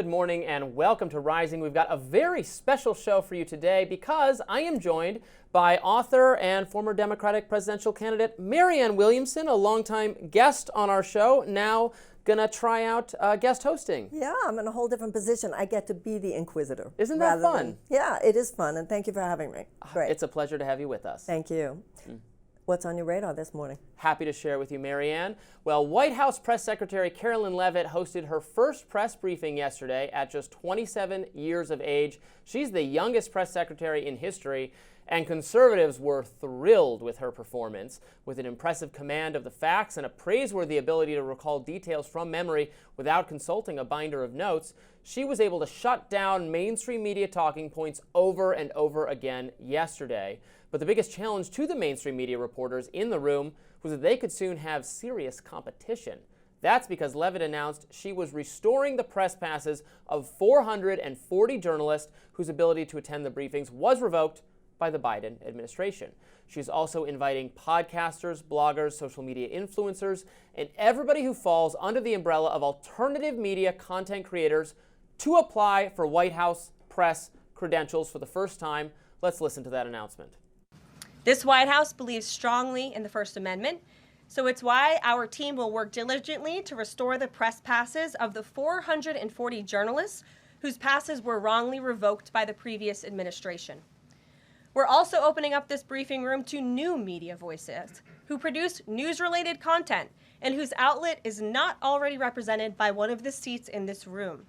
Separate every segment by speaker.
Speaker 1: Good morning and welcome to Rising. We've got a very special show for you today because I am joined by author and former Democratic presidential candidate Marianne Williamson, a longtime guest on our show, now gonna try out guest hosting.
Speaker 2: Yeah, I'm in a whole different position. I get to be the inquisitor.
Speaker 1: Isn't that fun?
Speaker 2: Yeah, it is fun, and thank you for having me. Great.
Speaker 1: It's a pleasure to have you with us.
Speaker 2: Thank you. What's on your radar this morning?
Speaker 1: Happy to share with you, Marianne. Well, White House Press Secretary Karoline Leavitt hosted her first press briefing yesterday at just 27 years of age. She's the youngest press secretary in history, and conservatives were thrilled with her performance. With an impressive command of the facts and a praiseworthy ability to recall details from memory without consulting a binder of notes, she was able to shut down mainstream media talking points over and over again yesterday. But the biggest challenge to the mainstream media reporters in the room was that they could soon have serious competition. That's because Leavitt announced she was restoring the press passes of 440 journalists whose ability to attend the briefings was revoked by the Biden administration. She's also inviting podcasters, bloggers, social media influencers, and everybody who falls under the umbrella of alternative media content creators to apply for White House press credentials for the first time. Let's listen to that announcement.
Speaker 3: This White House believes strongly in the First Amendment, so it's why our team will work diligently to restore the press passes of the 440 journalists whose passes were wrongly revoked by the previous administration. We're also opening up this briefing room to new media voices who produce news-related content and whose outlet is not already represented by one of the seats in this room.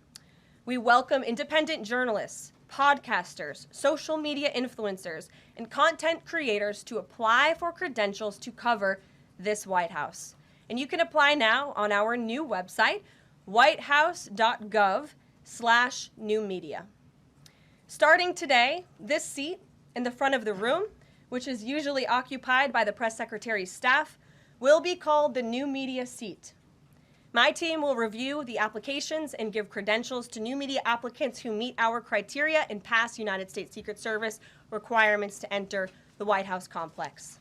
Speaker 3: We welcome independent journalists, podcasters, social media influencers, and content creators to apply for credentials to cover this White House. And you can apply now on our new website, whitehouse.gov/newmedia. Starting today, this seat in the front of the room, which is usually occupied by the press secretary's staff, will be called the new media seat. My team will review the applications and give credentials to new media applicants who meet our criteria and pass United States Secret Service requirements to enter the White House complex.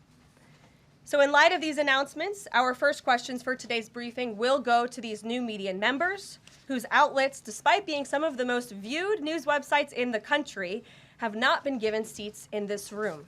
Speaker 3: So in light of these announcements, our first questions for today's briefing will go to these new media members whose outlets, despite being some of the most viewed news websites in the country, have not been given seats in this room.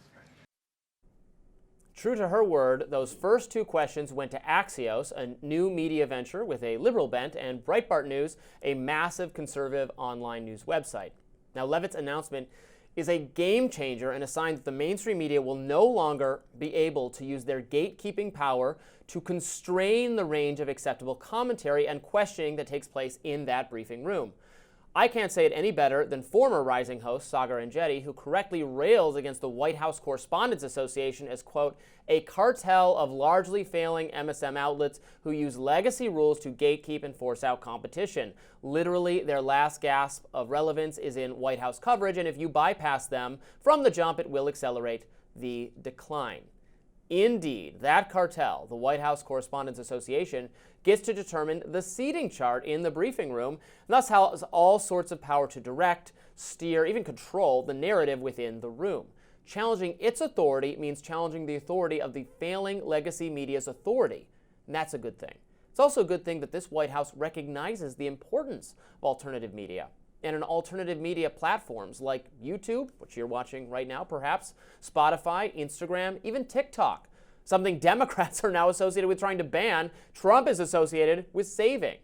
Speaker 1: True to her word, those first two questions went to Axios, a new media venture with a liberal bent, and Breitbart News, a massive conservative online news website. Now, Leavitt's announcement is a game changer and a sign that the mainstream media will no longer be able to use their gatekeeping power to constrain the range of acceptable commentary and questioning that takes place in that briefing room. I can't say it any better than former Rising host Saagar Enjeti, who correctly rails against the White House Correspondents Association as, quote, a cartel of largely failing MSM outlets who use legacy rules to gatekeep and force out competition. Literally, their last gasp of relevance is in White House coverage, and if you bypass them from the jump, it will accelerate the decline. Indeed, that cartel, the White House Correspondents Association, gets to determine the seating chart in the briefing room, and thus has all sorts of power to direct, steer, even control the narrative within the room. Challenging its authority means challenging the authority of the failing legacy media's authority, and that's a good thing. It's also a good thing that this White House recognizes the importance of alternative media and in alternative media platforms like YouTube, which you're watching right now perhaps, Spotify, Instagram, even TikTok. Something Democrats are now associated with trying to ban, Trump is associated with saving.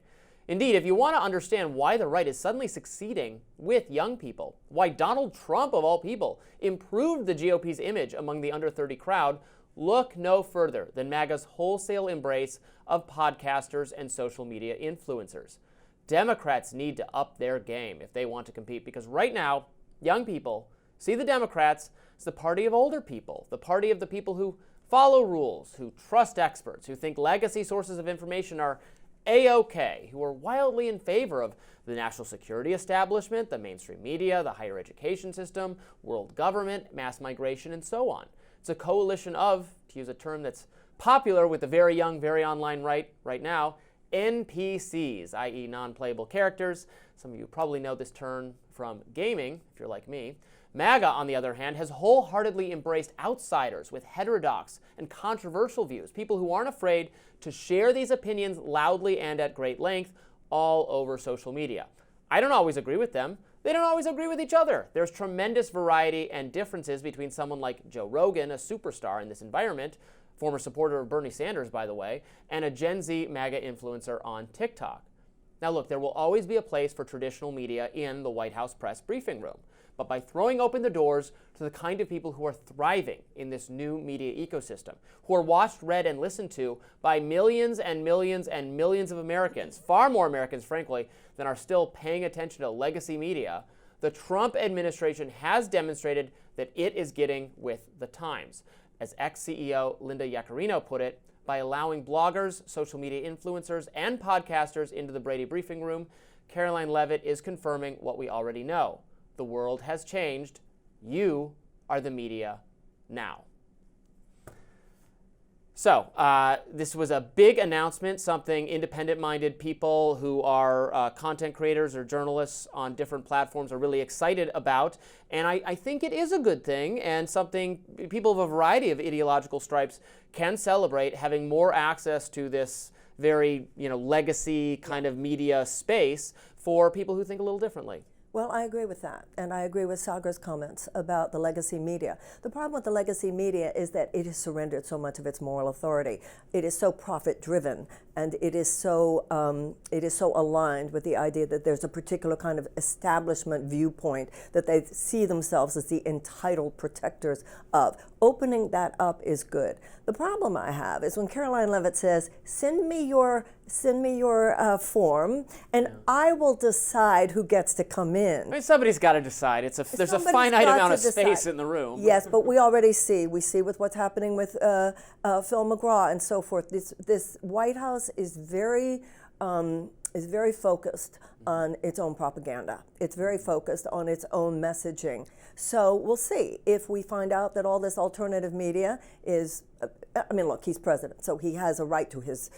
Speaker 1: Indeed, if you want to understand why the right is suddenly succeeding with young people, why Donald Trump, of all people, improved the GOP's image among the under 30 crowd, look no further than MAGA's wholesale embrace of podcasters and social media influencers. Democrats need to up their game if they want to compete, because right now, young people see the Democrats as the party of older people, the party of the people who follow rules, who trust experts, who think legacy sources of information are A-OK, who are wildly in favor of the national security establishment, the mainstream media, the higher education system, world government, mass migration, and so on. It's a coalition of, to use a term that's popular with the very young, very online right now, NPCs, i.e. non-playable characters. Some of you probably know this term from gaming, if you're like me. MAGA, on the other hand, has wholeheartedly embraced outsiders with heterodox and controversial views, people who aren't afraid to share these opinions loudly and at great length all over social media. I don't always agree with them. They don't always agree with each other. There's tremendous variety and differences between someone like Joe Rogan, a superstar in this environment, former supporter of Bernie Sanders, by the way, and a Gen Z MAGA influencer on TikTok. Now look, there will always be a place for traditional media in the White House press briefing room. But by throwing open the doors to the kind of people who are thriving in this new media ecosystem, who are watched, read, and listened to by millions and millions and millions of Americans, far more Americans, frankly, than are still paying attention to legacy media, the Trump administration has demonstrated that it is getting with the times. As ex-CEO Linda Yaccarino put it, by allowing bloggers, social media influencers, and podcasters into the Brady briefing room, Karoline Leavitt is confirming what we already know. The world has changed. You are the media now. So this was a big announcement, something independent-minded people who are content creators or journalists on different platforms are really excited about. And I think it is a good thing and something people of a variety of ideological stripes can celebrate, having more access to this very legacy kind of media space for people who think a little differently.
Speaker 2: Well, I agree with that, and I agree with Sagar's comments about the legacy media. The problem with the legacy media is that it has surrendered so much of its moral authority. It is so profit-driven, and it is so aligned with the idea that there's a particular kind of establishment viewpoint that they see themselves as the entitled protectors of. Opening that up is good. The problem I have is when Karoline Leavitt says, "Send me your form, and I will decide who gets to come in."
Speaker 1: I mean, somebody's got to decide. There's a finite amount of space in the room.
Speaker 2: Yes, but we already see with what's happening with Phil McGraw and so forth. This White House is very focused on its own propaganda. It's very focused on its own messaging. So we'll see if we find out that all this alternative media is. I mean, look, he's president, so he has a right to his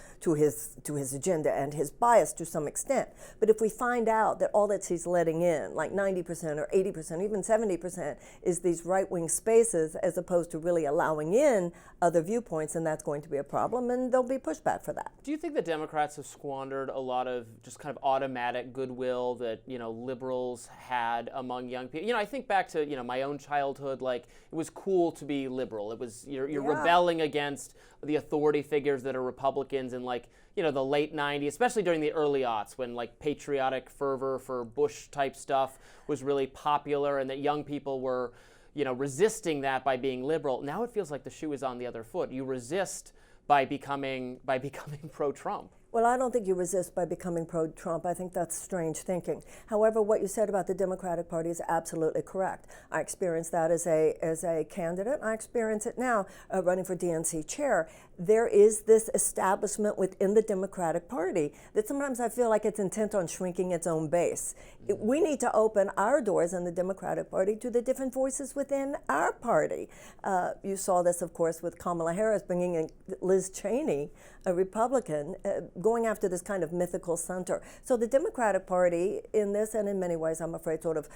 Speaker 2: agenda and his bias to some extent. But if we find out that all that he's letting in, like 90% or 80%, even 70%, is these right-wing spaces, as opposed to really allowing in other viewpoints, then that's going to be a problem, and there'll be pushback for that.
Speaker 1: Do you think the Democrats have squandered a lot of just kind of automatic goodwill that liberals had among young people? I think back to my own childhood. Like, it was cool to be liberal. It was you're rebelling against the authority figures that are Republicans in the late 90s, especially during the early aughts when patriotic fervor for Bush type stuff was really popular, and that young people were resisting that by being liberal. Now it feels like the shoe is on the other foot. You resist by becoming pro-Trump.
Speaker 2: Well, I don't think you resist by becoming pro-Trump. I think that's strange thinking. However, what you said about the Democratic Party is absolutely correct. I experienced that as a candidate. I experience it now running for DNC chair. There is this establishment within the Democratic Party that sometimes I feel like it's intent on shrinking its own base. We need to open our doors in the Democratic Party to the different voices within our party. You saw this, of course, with Kamala Harris bringing in Liz Cheney, a Republican, going after this kind of mythical center. So the Democratic Party, in this and in many ways, I'm afraid, sort of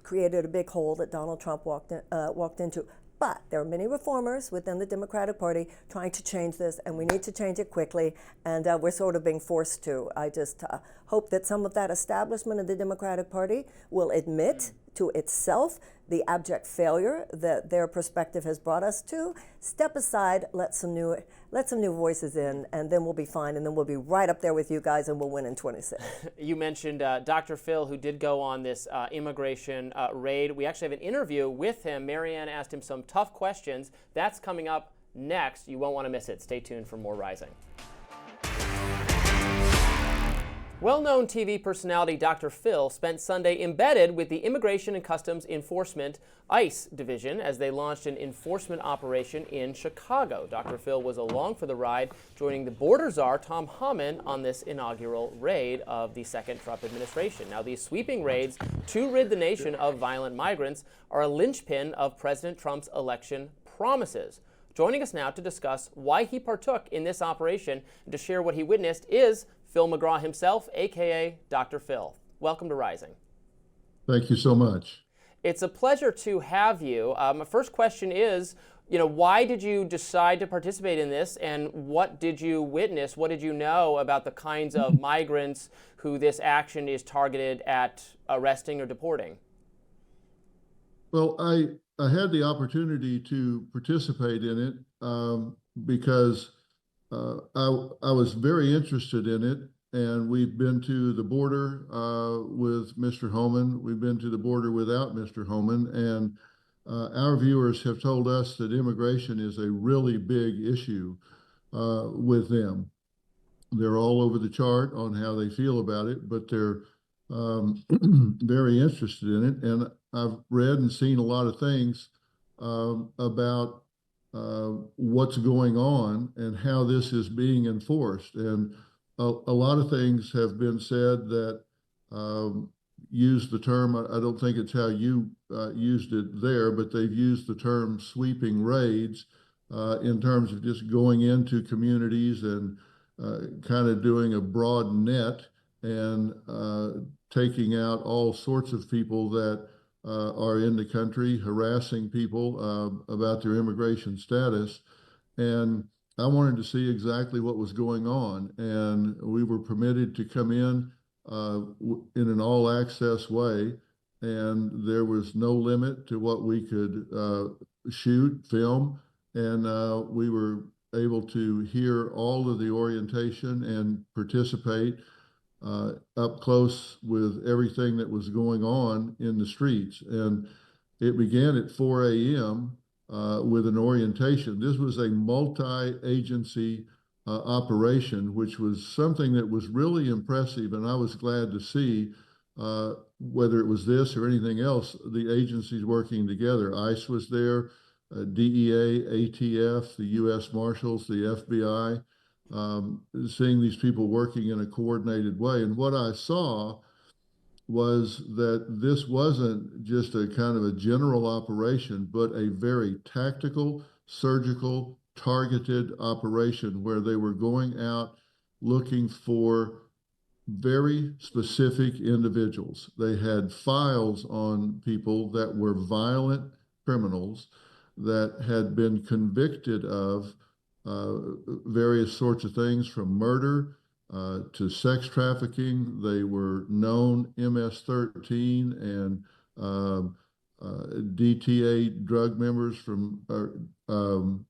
Speaker 2: created a big hole that Donald Trump walked into. But there are many reformers within the Democratic Party trying to change this, and we need to change it quickly, and we're sort of being forced to. I just hope that some of that establishment of the Democratic Party will admit to itself the abject failure that their perspective has brought us to, step aside, let some new voices in, and then we'll be fine, and then we'll be right up there with you guys, and we'll win in 26.
Speaker 1: You mentioned Dr. Phil, who did go on this immigration raid. We actually have an interview with him. Marianne asked him some tough questions. That's coming up next. You won't want to miss it. Stay tuned for more Rising. Well-known TV personality Dr. Phil spent Sunday embedded with the Immigration and Customs Enforcement ICE division as they launched an enforcement operation in Chicago. Dr. Phil was along for the ride, joining the Border Czar Tom Homan on this inaugural raid of the second Trump administration. Now, these sweeping raids to rid the nation of violent migrants are a linchpin of President Trump's election promises. Joining us now to discuss why he partook in this operation and to share what he witnessed is Phil McGraw himself, a.k.a. Dr. Phil. Welcome to Rising.
Speaker 4: Thank you so much.
Speaker 1: It's a pleasure to have you. My first question is, why did you decide to participate in this, and what did you witness? What did you know about the kinds of migrants who this action is targeted at arresting or deporting?
Speaker 4: Well, I had the opportunity to participate in it because I was very interested in it. And we've been to the border with Mr. Homan. We've been to the border without Mr. Homan. And our viewers have told us that immigration is a really big issue with them. They're all over the chart on how they feel about it, but they're very interested in it. And I've read and seen a lot of things about what's going on and how this is being enforced. And a lot of things have been said that use the term, I don't think it's how you used it there, but they've used the term sweeping raids in terms of just going into communities and kind of doing a broad net and taking out all sorts of people that are in the country, harassing people about their immigration status. And I wanted to see exactly what was going on. And we were permitted to come in an all access way. And there was no limit to what we could shoot, film. And we were able to hear all of the orientation and participate up close with everything that was going on in the streets. And it began at 4 a.m. With an orientation. This was a multi-agency operation, which was something that was really impressive. And I was glad to see, whether it was this or anything else, the agencies working together. ICE was there, DEA, ATF, the U.S. Marshals, the FBI, seeing these people working in a coordinated way. And what I saw was that this wasn't just a kind of a general operation, but a very tactical, surgical, targeted operation where they were going out looking for very specific individuals. They had files on people that were violent criminals that had been convicted of various sorts of things, from murder to sex trafficking. They were known MS-13 and DTA drug members from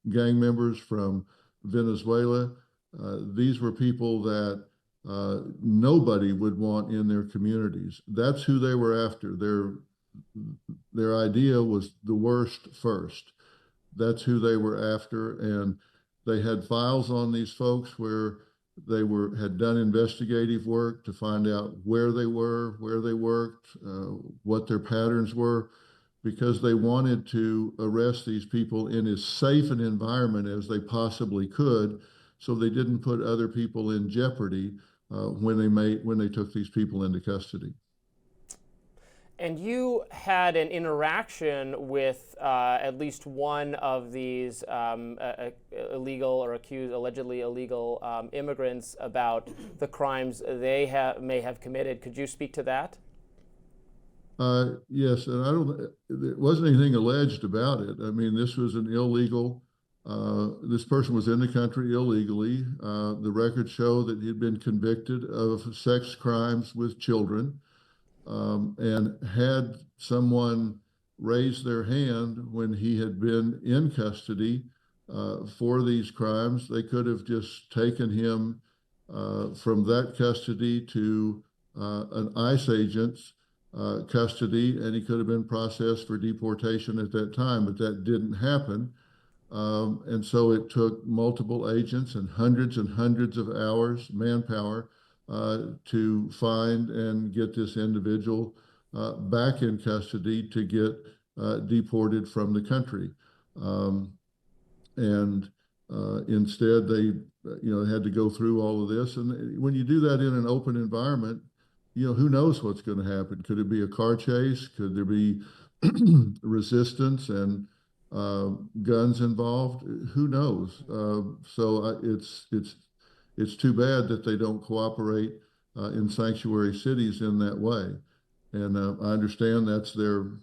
Speaker 4: gang members from Venezuela. These were people that nobody would want in their communities. That's who they were after. Their idea was the worst first. That's who they were after, and they had files on these folks where they had done investigative work to find out where they were, where they worked, what their patterns were, because they wanted to arrest these people in as safe an environment as they possibly could, so they didn't put other people in jeopardy when they took these people into custody.
Speaker 1: And you had an interaction with at least one of these illegal or allegedly illegal immigrants about the crimes they may have committed. Could you speak to that?
Speaker 4: Yes, and there wasn't anything alleged about it. I mean, this was an illegal. This person was in the country illegally. The records show that he'd been convicted of sex crimes with children. And had someone raise their hand when he had been in custody for these crimes, they could have just taken him from that custody to an ICE agent's custody, and he could have been processed for deportation at that time, but that didn't happen. And so it took multiple agents and hundreds of hours, manpower, to find and get this individual back in custody to get deported from the country. And instead, they had to go through all of this. And when you do that in an open environment, who knows what's going to happen? Could it be a car chase? Could there be resistance and guns involved? Who knows? So it's too bad that they don't cooperate in sanctuary cities in that way. And I understand that's their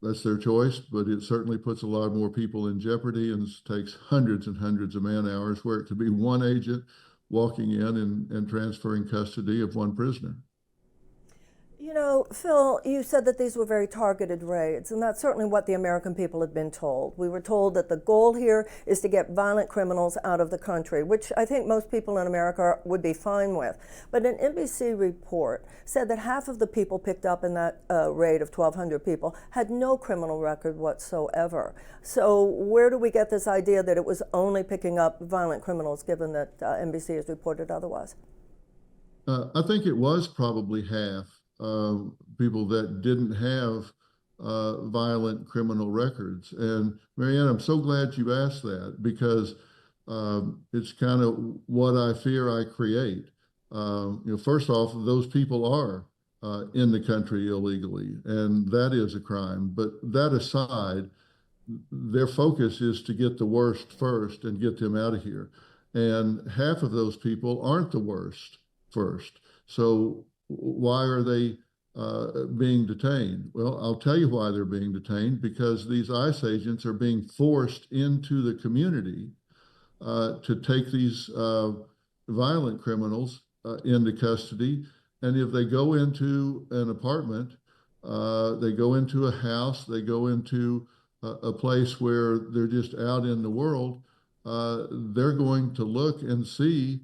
Speaker 4: that's their choice, but it certainly puts a lot more people in jeopardy and takes hundreds and hundreds of man hours where it could be one agent walking in and transferring custody of one prisoner.
Speaker 2: You know, Phil, you said that these were very targeted raids, and that's certainly what the American people had been told. We were told that the goal here is to get violent criminals out of the country, which I think most people in America would be fine with. But an NBC report said that half of the people picked up in that raid of 1,200 people had no criminal record whatsoever. So where do we get this idea that it was only picking up violent criminals, given that NBC has reported otherwise?
Speaker 4: I think it was probably half. People that didn't have violent criminal records. And Marianne, I'm so glad you asked that, because it's kind of what I fear I create. First off, those people are in the country illegally, and that is a crime. But that aside, their focus is to get the worst first and get them out of here. And half of those people aren't the worst first. So why are they being detained? Well, I'll tell you why they're being detained, because these ICE agents are being forced into the community to take these violent criminals into custody. And if they go into an apartment, they go into a house, they go into a place where they're just out in the world, they're going to look and see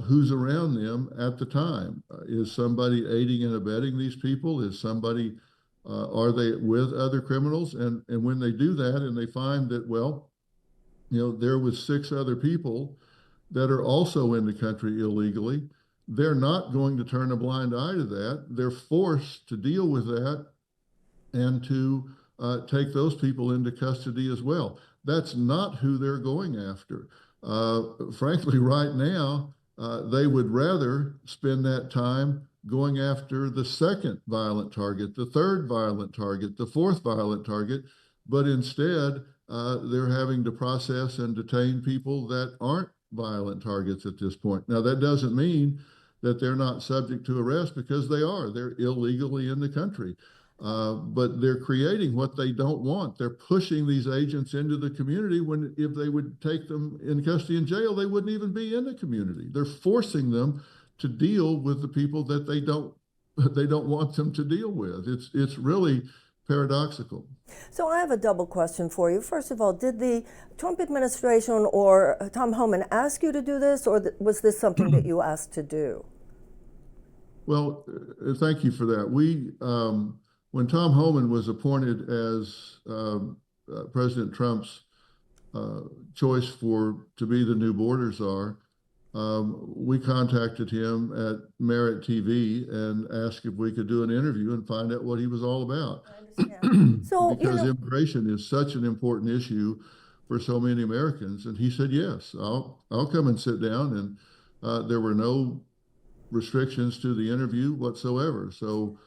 Speaker 4: who's around them at the time. Is somebody aiding and abetting these people? Is somebody, are they with other criminals? And when they do that and they find that, well, there was 6 other people that are also in the country illegally, they're not going to turn a blind eye to that. They're forced to deal with that and to take those people into custody as well. That's not who they're going after. Frankly, right now, they would rather spend that time going after the second violent target, the third violent target, the fourth violent target, but instead they're having to process and detain people that aren't violent targets at this point. Now, that doesn't mean that they're not subject to arrest, because they are. They're illegally in the country. But they're creating what they don't want. They're pushing these agents into the community when, if they would take them in custody in jail, they wouldn't even be in the community. They're forcing them to deal with the people that they don't want them to deal with. It's really paradoxical.
Speaker 2: So I have a double question for you. First of all, did the Trump administration or Tom Homan ask you to do this, or was this something that you asked to do?
Speaker 4: Well, thank you for that. When Tom Homan was appointed as President Trump's choice to be the new Border Czar, we contacted him at Merit TV and asked if we could do an interview and find out what he was all about.
Speaker 2: I understand. So,
Speaker 4: because immigration is such an important issue for so many Americans, and he said, yes, I'll come and sit down. And there were no restrictions to the interview whatsoever. So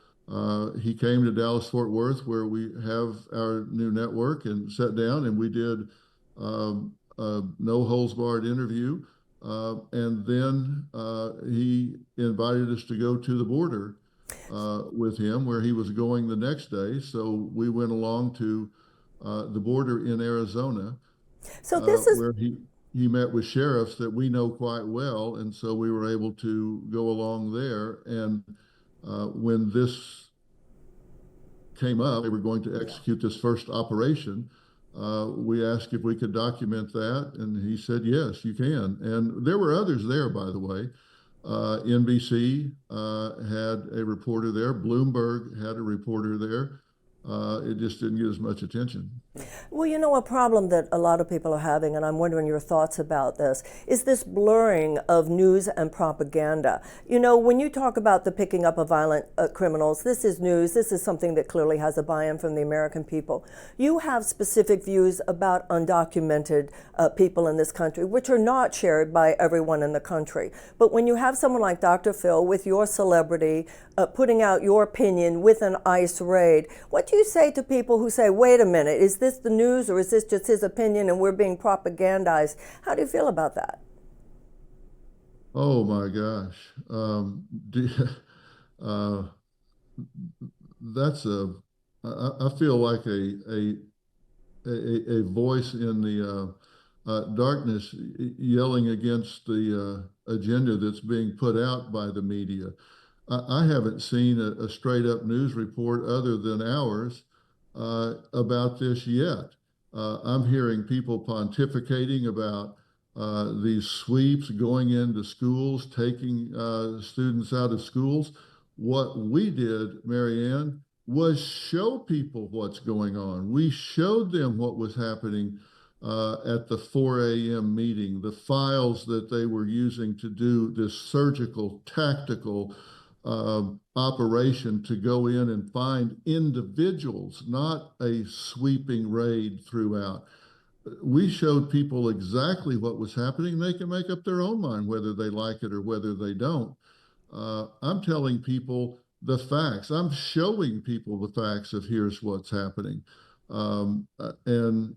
Speaker 4: he came to Dallas-Fort Worth, where we have our new network, and sat down, and we did a no holds barred interview. And then he invited us to go to the border with him, where he was going the next day. So we went along to the border in Arizona,
Speaker 2: so this is
Speaker 4: where he met with sheriffs that we know quite well. And so we were able to go along there. And when this came up, they were going to execute this first operation. We asked if we could document that, and he said, yes, you can. And there were others there, by the way. NBC had a reporter there. Bloomberg had a reporter there. It just didn't get as much attention.
Speaker 2: Well, you know, a problem that a lot of people are having, and I'm wondering your thoughts about this, is this blurring of news and propaganda. You know, when you talk about the picking up of violent criminals, this is news. This is something that clearly has a buy-in from the American people. You have specific views about undocumented people in this country, which are not shared by everyone in the country. But when you have someone like Dr. Phil, with your celebrity, putting out your opinion with an ICE raid, what do you say to people who say, wait a minute, is this the news, or is this just his opinion and we're being propagandized? How do you feel about that?
Speaker 4: Oh my gosh. That's a I feel like a voice in the darkness yelling against the agenda that's being put out by the media. I haven't seen a straight up news report other than ours about this yet. I'm hearing people pontificating about these sweeps going into schools, taking students out of schools. What we did, Marianne, was show people what's going on. We showed them what was happening at the 4 a.m. meeting, the files that they were using to do this surgical, tactical operation to go in and find individuals, not a sweeping raid throughout. We showed people exactly what was happening. They can make up their own mind whether they like it or whether they don't. I'm telling people the facts. I'm showing people the facts of here's what's happening. And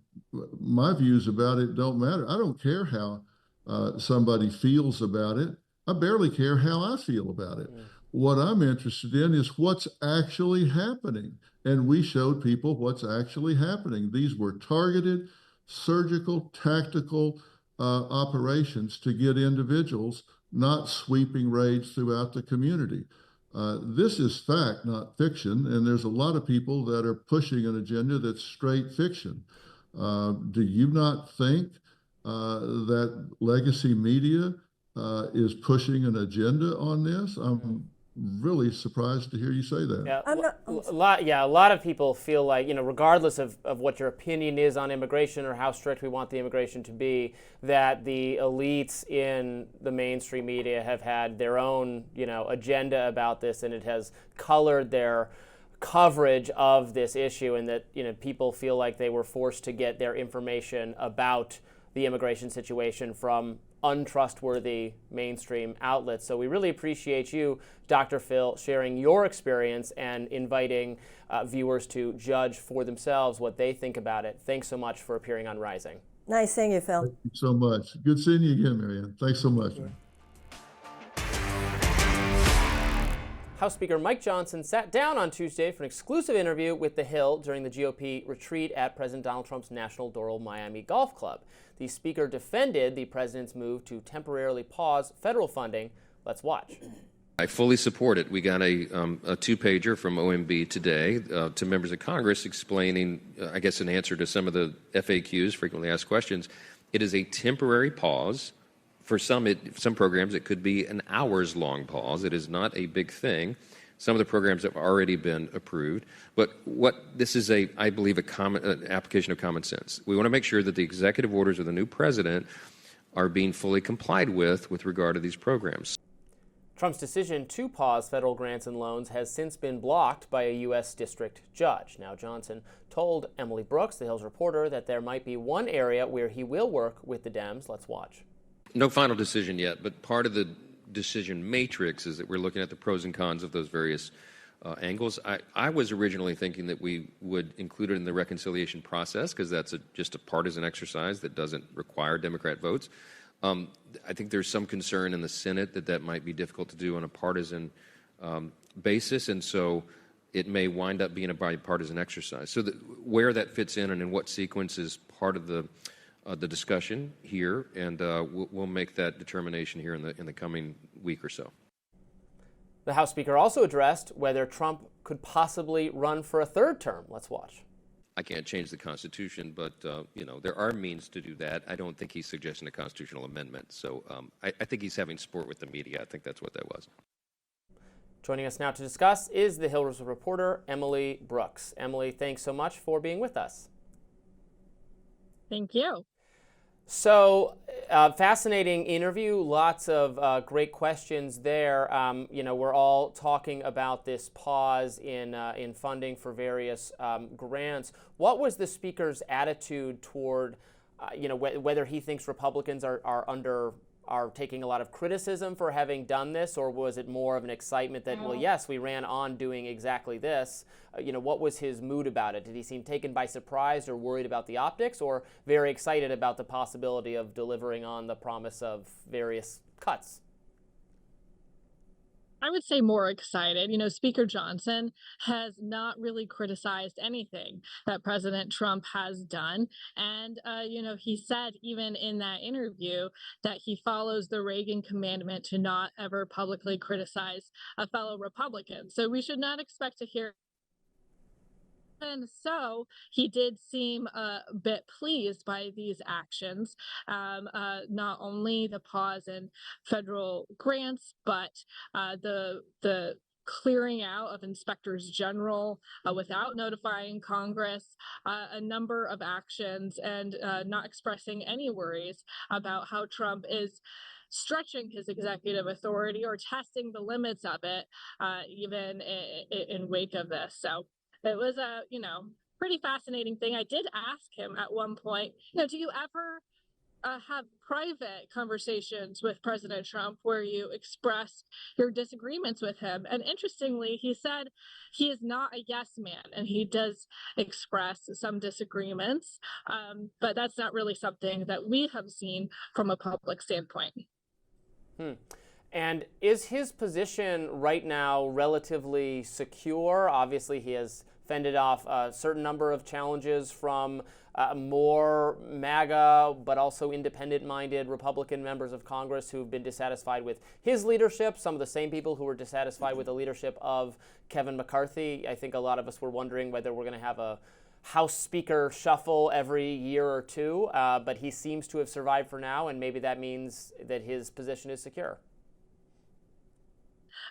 Speaker 4: my views about it don't matter. I don't care how somebody feels about it. I barely care how I feel about it. What I'm interested in is what's actually happening. And we showed people what's actually happening. These were targeted, surgical, tactical operations to get individuals, not sweeping raids throughout the community. This is fact, not fiction, and there's a lot of people that are pushing an agenda that's straight fiction. Do you not think that legacy media is pushing an agenda on this? I'm really surprised to hear you say that.
Speaker 1: Yeah, a lot of people feel like, regardless of what your opinion is on immigration or how strict we want the immigration to be, that the elites in the mainstream media have had their own, agenda about this, and it has colored their coverage of this issue, and that, people feel like they were forced to get their information about the immigration situation from untrustworthy mainstream outlets. So we really appreciate you, Dr. Phil, sharing your experience and inviting viewers to judge for themselves what they think about it. Thanks so much for appearing on Rising.
Speaker 2: Nice seeing you, Phil.
Speaker 4: Thank you so much. Good seeing you again, Marianne. Thanks so much.
Speaker 1: House Speaker Mike Johnson sat down on Tuesday for an exclusive interview with The Hill during the GOP retreat at President Donald Trump's National Doral Miami Golf Club. The speaker defended the president's move to temporarily pause federal funding. Let's watch.
Speaker 5: I fully support it. We got a two-pager from OMB today to members of Congress explaining, I guess, an answer to some of the FAQs, frequently asked questions. It is a temporary pause. For some programs, it could be an hours-long pause. It is not a big thing. Some of the programs have already been approved. But this is, I believe, an application of common sense. We want to make sure that the executive orders of the new president are being fully complied with regard to these programs.
Speaker 1: Trump's decision to pause federal grants and loans has since been blocked by a U.S. district judge. Now, Johnson told Emily Brooks, The Hill's reporter, that there might be one area where he will work with the Dems. Let's watch.
Speaker 5: No final decision yet, but part of the decision matrix is that we're looking at the pros and cons of those various angles. I was originally thinking that we would include it in the reconciliation process because that's just a partisan exercise that doesn't require Democrat votes. I think there's some concern in the Senate that might be difficult to do on a partisan basis, and so it may wind up being a bipartisan exercise. So where that fits in and in what sequence is part of the discussion here, and we'll make that determination here in the coming week or so.
Speaker 1: The House Speaker also addressed whether Trump could possibly run for a third term. Let's watch.
Speaker 5: I can't change the Constitution, but there are means to do that. I don't think he's suggesting a constitutional amendment, so I think he's having sport with the media. I think that's what that was.
Speaker 1: Joining us now to discuss is The Hill's reporter, Emily Brooks. Emily, thanks so much for being with us.
Speaker 6: Thank you.
Speaker 1: So, fascinating interview, lots of great questions there. We're all talking about this pause in funding for various grants. What was the speaker's attitude toward, whether he thinks Republicans are taking a lot of criticism for having done this, or was it more of an excitement that, well, yes, we ran on doing exactly this? What was his mood about it? Did he seem taken by surprise or worried about the optics, or very excited about the possibility of delivering on the promise of various cuts?
Speaker 6: I would say more excited. Speaker Johnson has not really criticized anything that President Trump has done. And, he said even in that interview that he follows the Reagan commandment to not ever publicly criticize a fellow Republican. So we should not expect to hear. And so he did seem a bit pleased by these actions, not only the pause in federal grants, but the clearing out of inspectors general without notifying Congress, a number of actions, and not expressing any worries about how Trump is stretching his executive authority or testing the limits of it, even in wake of this. So it was a, pretty fascinating thing. I did ask him at one point, do you ever have private conversations with President Trump where you express your disagreements with him? And interestingly, he said he is not a yes man and he does express some disagreements, but that's not really something that we have seen from a public standpoint.
Speaker 1: And is his position right now relatively secure? Obviously, he has fended off a certain number of challenges from more MAGA, but also independent-minded Republican members of Congress who've been dissatisfied with his leadership, some of the same people who were dissatisfied with the leadership of Kevin McCarthy. I think a lot of us were wondering whether we're going to have a House Speaker shuffle every year or two, but he seems to have survived for now, and maybe that means that his position is secure.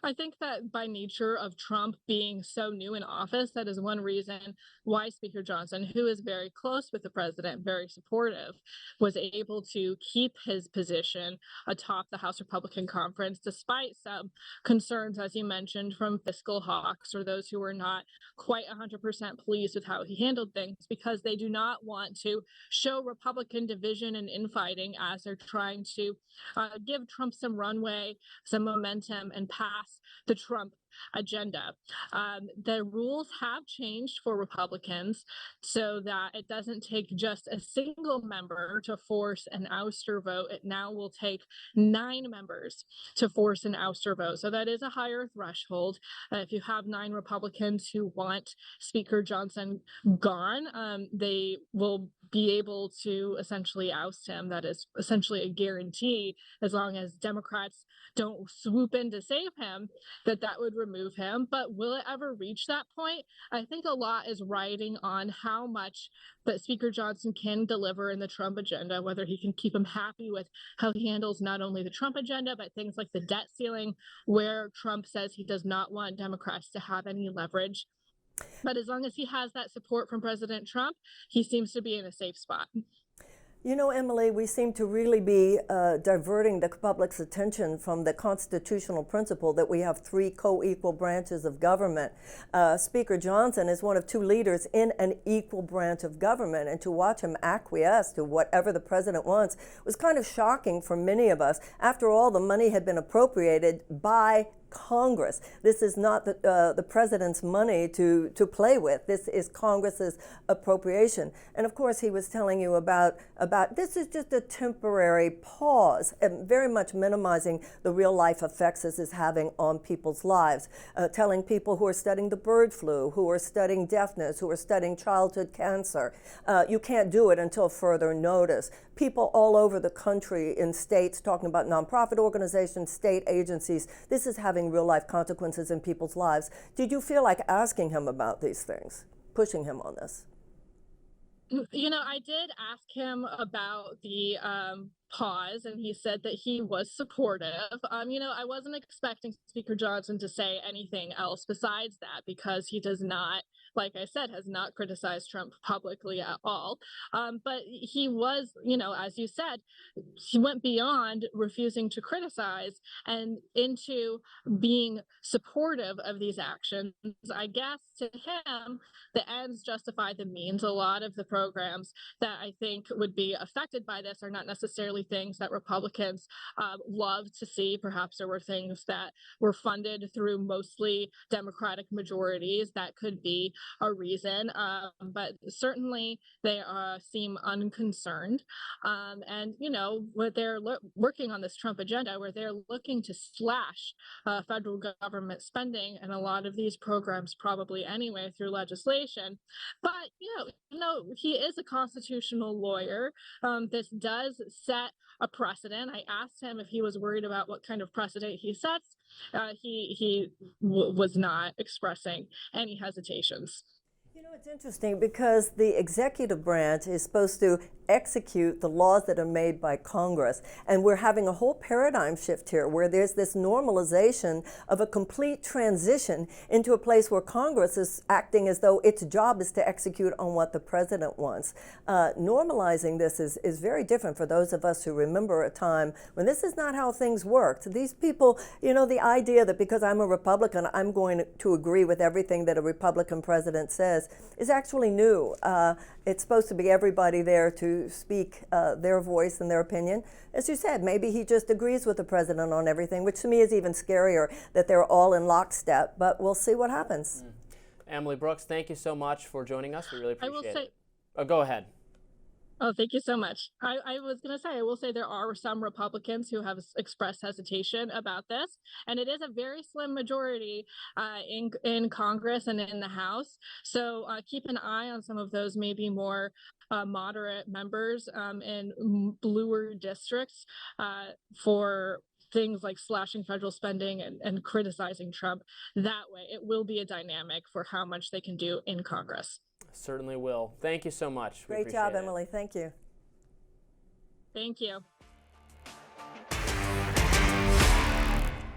Speaker 6: I think that by nature of Trump being so new in office, that is one reason why Speaker Johnson, who is very close with the president, very supportive, was able to keep his position atop the House Republican Conference, despite some concerns, as you mentioned, from fiscal hawks or those who were not quite 100% pleased with how he handled things, because they do not want to show Republican division and infighting as they're trying to give Trump some runway, some momentum, and pass the Trump agenda. The rules have changed for Republicans so that it doesn't take just a single member to force an ouster vote. It now will take 9 members to force an ouster vote. So that is a higher threshold. If you have 9 Republicans who want Speaker Johnson gone, they will be able to essentially oust him. That is essentially a guarantee, as long as Democrats don't swoop in to save him, that would remove him. But will it ever reach that point? I think a lot is riding on how much that Speaker Johnson can deliver in the Trump agenda, whether he can keep him happy with how he handles not only the Trump agenda, but things like the debt ceiling, where Trump says he does not want Democrats to have any leverage. But as long as he has that support from President Trump, he seems to be in a safe spot.
Speaker 2: You know, Emily, we seem to really be diverting the public's attention from the constitutional principle that we have 3 co-equal branches of government. Speaker Johnson is one of 2 leaders in an equal branch of government, and to watch him acquiesce to whatever the president wants was kind of shocking for many of us. After all, the money had been appropriated by Congress. This is not the president's money to play with. This is Congress's appropriation. And of course, he was telling you about this is just a temporary pause, and very much minimizing the real life effects this is having on people's lives. Telling people who are studying the bird flu, who are studying deafness, who are studying childhood cancer, you can't do it until further notice. People all over the country in states talking about nonprofit organizations, state agencies. This is having real life consequences in people's lives. Did you feel like asking him about these things, pushing him on this?
Speaker 6: You know, I did ask him about the pause, and he said that he was supportive. I wasn't expecting Speaker Johnson to say anything else besides that, because he does not, like I said, has not criticized Trump publicly at all. But he was, as you said, he went beyond refusing to criticize and into being supportive of these actions. I guess to him, the ends justify the means. A lot of the programs that I think would be affected by this are not necessarily things that Republicans love to see. Perhaps there were things that were funded through mostly Democratic majorities that could be a reason, but certainly they seem unconcerned. And, what they're working on this Trump agenda, where they're looking to slash federal government spending and a lot of these programs probably anyway through legislation. But, he is a constitutional lawyer. This does set a precedent. I asked him if he was worried about what kind of precedent he sets. He was not expressing any hesitations.
Speaker 2: It's interesting because the executive branch is supposed to execute the laws that are made by Congress. And we're having a whole paradigm shift here where there's this normalization of a complete transition into a place where Congress is acting as though its job is to execute on what the president wants. Normalizing this is very different for those of us who remember a time when this is not how things worked. These people, the idea that because I'm a Republican, I'm going to agree with everything that a Republican president says is actually new. It's supposed to be everybody there to speak their voice and their opinion. As you said, maybe he just agrees with the president on everything, which to me is even scarier that they're all in lockstep, but we'll see what happens.
Speaker 1: Emily Brooks, thank you so much for joining us. We really appreciate it.
Speaker 6: Oh,
Speaker 1: go ahead.
Speaker 6: Oh, thank you so much. I will say there are some Republicans who have expressed hesitation about this, and it is a very slim majority in Congress and in the House. So keep an eye on some of those maybe more moderate members in bluer districts for things like slashing federal spending and criticizing Trump. That way, it will be a dynamic for how much they can do in Congress.
Speaker 1: Certainly will. Thank you so much.
Speaker 2: Great job, Emily. Thank you.
Speaker 6: Thank you.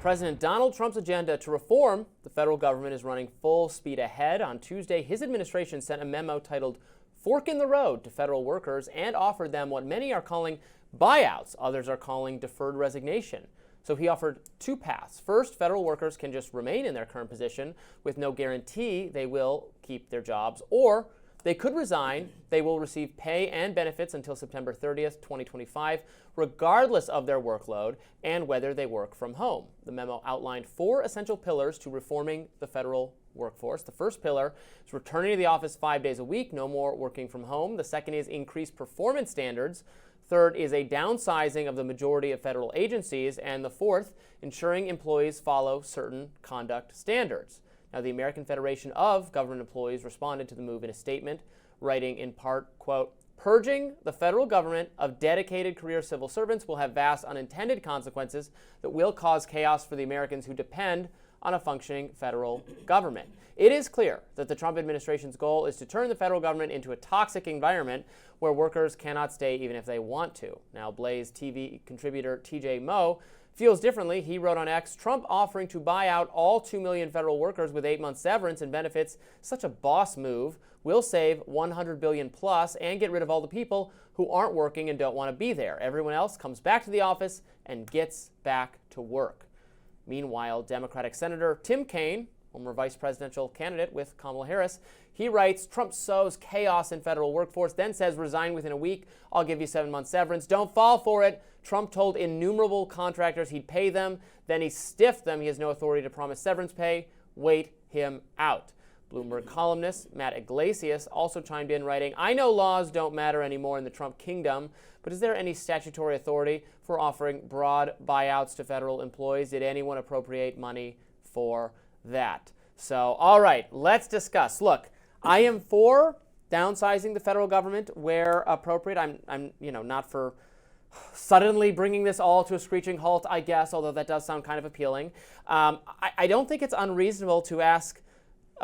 Speaker 1: President Donald Trump's agenda to reform the federal government is running full speed ahead. On Tuesday, his administration sent a memo titled Fork in the Road to federal workers and offered them what many are calling buyouts. Others are calling deferred resignation. So he offered two paths. First, federal workers can just remain in their current position with no guarantee they will keep their jobs, or they could resign. They will receive pay and benefits until September 30th, 2025, regardless of their workload and whether they work from home. The memo outlined 4 essential pillars to reforming the federal workforce. The first pillar is returning to the office 5 days a week, no more working from home. The second is increased performance standards. Third is a downsizing of the majority of federal agencies. And the fourth, ensuring employees follow certain conduct standards. Now, the American Federation of Government Employees responded to the move in a statement, writing in part, quote, "Purging the federal government of dedicated career civil servants will have vast unintended consequences that will cause chaos for the Americans who depend on a functioning federal government." It is clear that the Trump administration's goal is to turn the federal government into a toxic environment where workers cannot stay even if they want to. Now, Blaze TV contributor TJ Moe feels differently. He wrote on X, "Trump offering to buy out all 2 million federal workers with 8-month severance and benefits, such a boss move, will save $100 billion plus and get rid of all the people who aren't working and don't want to be there. Everyone else comes back to the office and gets back to work." Meanwhile, Democratic Senator Tim Kaine, former vice presidential candidate with Kamala Harris, he writes, "Trump sows chaos in federal workforce, then says resign within a week. I'll give you 7-month severance. Don't fall for it. Trump told innumerable contractors he'd pay them. Then he stiffed them. He has no authority to promise severance pay. Wait him out." Bloomberg columnist Matt Iglesias also chimed in, writing, "I know laws don't matter anymore in the Trump kingdom, but is there any statutory authority for offering broad buyouts to federal employees? Did anyone appropriate money for that?" So, all right, let's discuss. Look, I am for downsizing the federal government where appropriate. I'm not for suddenly bringing this all to a screeching halt, I guess, although that does sound kind of appealing. I don't think it's unreasonable to ask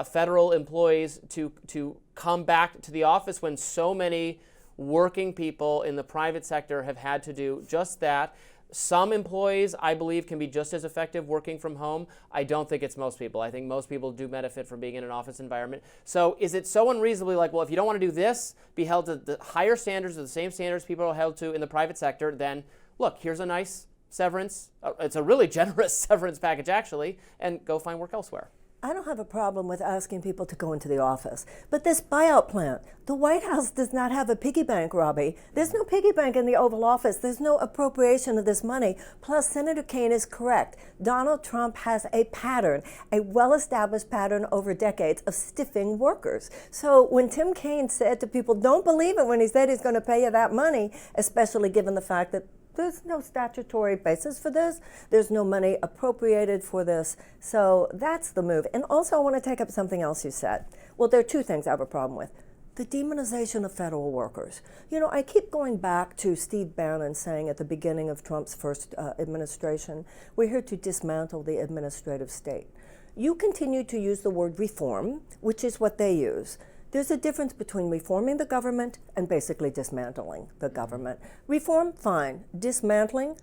Speaker 1: federal employees to come back to the office when so many working people in the private sector have had to do just that. Some employees, I believe, can be just as effective working from home. I don't think it's most people. I think most people do benefit from being in an office environment. So is it so unreasonably like, well, if you don't want to do this, be held to the higher standards or the same standards people are held to in the private sector, then look, here's a nice severance. It's a really generous severance package, actually, and go find work elsewhere.
Speaker 2: I don't have a problem with asking people to go into the office. But this buyout plan, the White House does not have a piggy bank, Robby. There's no piggy bank in the Oval Office. There's no appropriation of this money. Plus, Senator Kaine is correct. Donald Trump has a pattern, a well-established pattern over decades of stiffing workers. So when Tim Kaine said to people, don't believe it when he said he's going to pay you that money, especially given the fact that there's no statutory basis for this. There's no money appropriated for this. So that's the move. And also, I want to take up something else you said. Well, there are two things I have a problem with. The demonization of federal workers. You know, I keep going back to Steve Bannon saying at the beginning of Trump's first administration, we're here to dismantle the administrative state. You continue to use the word reform, which is what they use. There's a difference between reforming the government and basically dismantling the government. Reform, fine. Dismantling,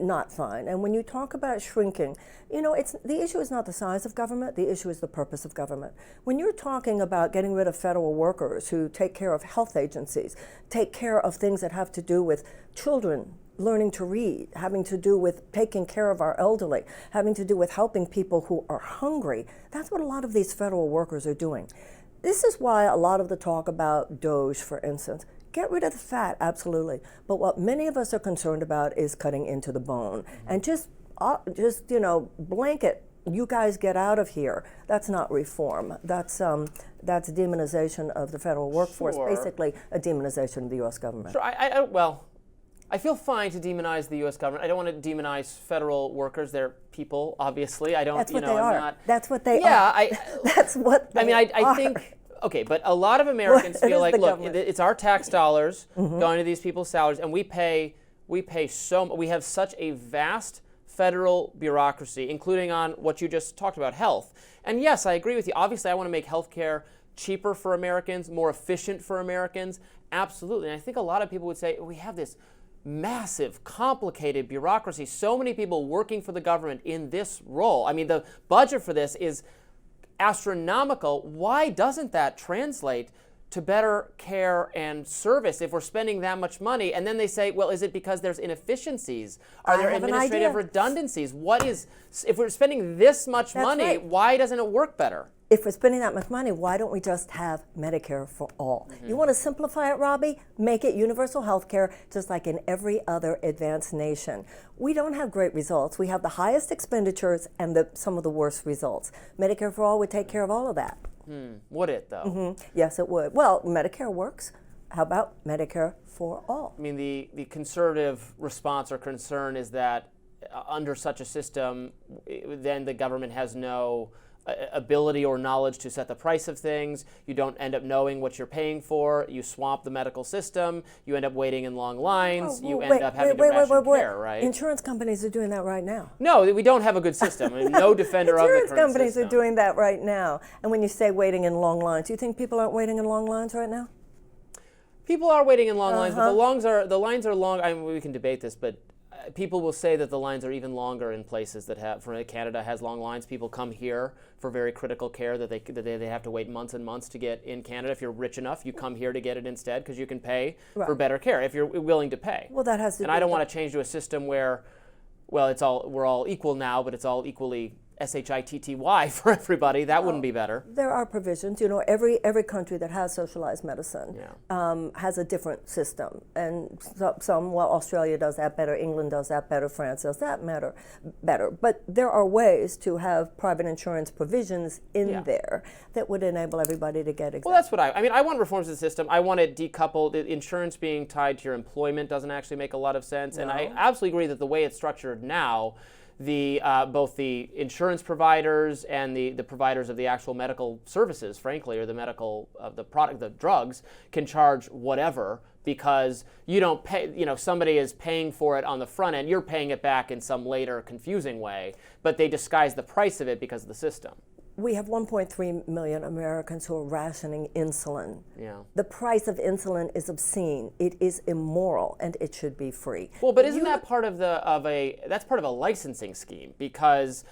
Speaker 2: not fine. And when you talk about shrinking, you know, the issue is not the size of government, the issue is the purpose of government. When you're talking about getting rid of federal workers who take care of health agencies, take care of things that have to do with children learning to read, having to do with taking care of our elderly, having to do with helping people who are hungry, that's what a lot of these federal workers are doing. This is why a lot of the talk about DOGE, for instance, get rid of the fat, absolutely. But what many of us are concerned about is cutting into the bone. And just you know, blanket, you guys get out of here. That's not reform. That's demonization of the federal workforce,
Speaker 1: Sure.
Speaker 2: Basically a demonization of the U.S. government.
Speaker 1: Sure, well, I feel fine to demonize the U.S. government. I don't want to demonize federal workers. They're people, obviously. I don't,
Speaker 2: That's what
Speaker 1: you know,
Speaker 2: they
Speaker 1: I'm
Speaker 2: are.
Speaker 1: not.
Speaker 2: That's what they
Speaker 1: Yeah,
Speaker 2: are. That's what they
Speaker 1: I think, okay, but a lot of Americans
Speaker 2: What
Speaker 1: feel
Speaker 2: is
Speaker 1: like,
Speaker 2: the
Speaker 1: look,
Speaker 2: government?
Speaker 1: it's our tax dollars going to these people's salaries, and we have such a vast federal bureaucracy, including on what you just talked about, health. And yes, I agree with you. Obviously, I want to make healthcare cheaper for Americans, more efficient for Americans. Absolutely. And I think a lot of people would say, we have this massive, complicated bureaucracy, so many people working for the government in this role. I mean, the budget for this is astronomical. Why doesn't that translate to better care and service if we're spending that much money? And then they say, well, is it because there's inefficiencies? Are there
Speaker 2: have an
Speaker 1: administrative
Speaker 2: idea.
Speaker 1: redundancies? If we're spending this much money,
Speaker 2: right.
Speaker 1: why doesn't it work better?
Speaker 2: If we're spending that much money, why don't we just have Medicare for all? You want to simplify it, Robby? Make it universal health care, just like in every other advanced nation. We don't have great results. We have the highest expenditures and some of the worst results. Medicare for all would take care of all of that.
Speaker 1: Would it, though?
Speaker 2: Yes, it would. Well, Medicare works. How about Medicare for all?
Speaker 1: I mean, the conservative response or concern is that under such a system, then the government has no ability or knowledge to set the price of things. You don't end up knowing what you're paying for. You swamp the medical system. You end up waiting in long lines. You end up having to ration care, right?
Speaker 2: Insurance companies are doing that right now.
Speaker 1: No, we don't have a good system. I mean, no defender of the current
Speaker 2: Insurance companies
Speaker 1: system.
Speaker 2: are doing that right now. And when you say waiting in long lines, do you think people aren't waiting in long lines right now?
Speaker 1: People are waiting in long lines, but the lines are long. I mean, we can debate this, but people will say that the lines are even longer in places that have, for Canada has long lines. People come here for very critical care that they have to wait months and months to get in Canada. If you're rich enough, you come here to get it instead because you can pay for better care if you're willing to pay.
Speaker 2: Well, that has to.
Speaker 1: And I don't want to change to a system where, well, we're all equal now, but it's all equally SHITTY for everybody. That wouldn't be better.
Speaker 2: There are provisions. You know, every country that has socialized medicine has a different system. And some, well, Australia does that better, England does that better, France does that better. But there are ways to have private insurance provisions in there that would enable everybody to get exactly.
Speaker 1: Well, that's what I mean, I want reforms to the system. I want it decoupled. The insurance being tied to your employment doesn't actually make a lot of sense. No. And I absolutely agree that the way it's structured now, both the insurance providers and the providers of the actual medical services, frankly, or the medical the drugs, can charge whatever because you don't pay. You know, somebody is paying for it on the front end. You're paying it back in some later confusing way, but they disguise the price of it because of the system.
Speaker 2: We have 1.3 million Americans who are rationing insulin.
Speaker 1: Yeah.
Speaker 2: The price of insulin is obscene. It is immoral, and it should be free.
Speaker 1: Well, but isn't that part of that's part of a licensing scheme? Because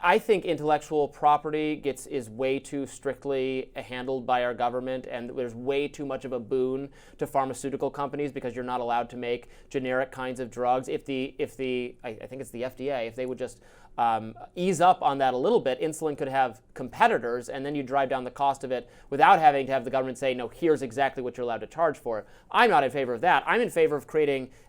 Speaker 1: I think intellectual property is way too strictly handled by our government, and there's way too much of a boon to pharmaceutical companies because you're not allowed to make generic kinds of drugs. If the I think it's the FDA, if they would just ease up on that a little bit, insulin could have competitors, and then you drive down the cost of it without having to have the government say, no, here's exactly what you're allowed to charge for it. I'm not in favor of that. I'm in favor of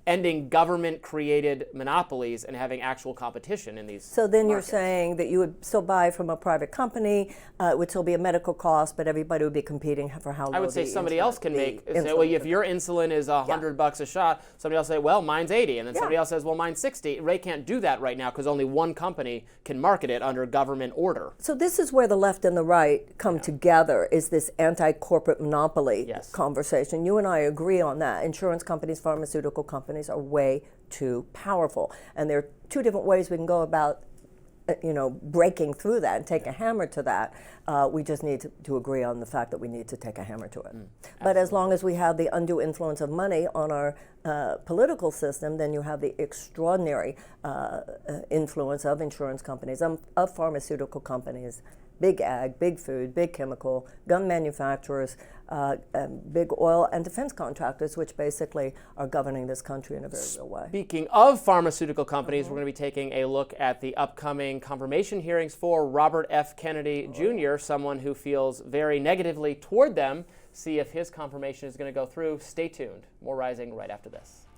Speaker 1: ending government-created monopolies and having actual competition in these
Speaker 2: So then
Speaker 1: markets.
Speaker 2: you're saying that you would still buy from a private company, it would still be a medical cost, but everybody would be competing for how low
Speaker 1: I would say
Speaker 2: the
Speaker 1: somebody
Speaker 2: insulin-
Speaker 1: else can
Speaker 2: the
Speaker 1: say,
Speaker 2: insulin
Speaker 1: well, if
Speaker 2: would
Speaker 1: your insulin is $100 a shot, somebody else say, well, mine's 80, and then somebody else says, well, mine's 60. Ray can't do that right now because only one company can market it under government order.
Speaker 2: So this is where the left and the right come together, is this anti-corporate monopoly conversation. You and I agree on that. Insurance companies, pharmaceutical companies are way too powerful. And there are two different ways we can go about breaking through that and take a hammer to that. We just need to agree on the fact that we need to take a hammer to it. But as long as we have the undue influence of money on our political system, then you have the extraordinary influence of insurance companies, of pharmaceutical companies, big ag, big food, big chemical, gun manufacturers, big oil and defense contractors, which basically are governing this country in a very real way.
Speaker 1: Speaking of pharmaceutical companies, we're going to be taking a look at the upcoming confirmation hearings for Robert F. Kennedy Jr., someone who feels very negatively toward them. See if his confirmation is going to go through. Stay tuned. More Rising right after this.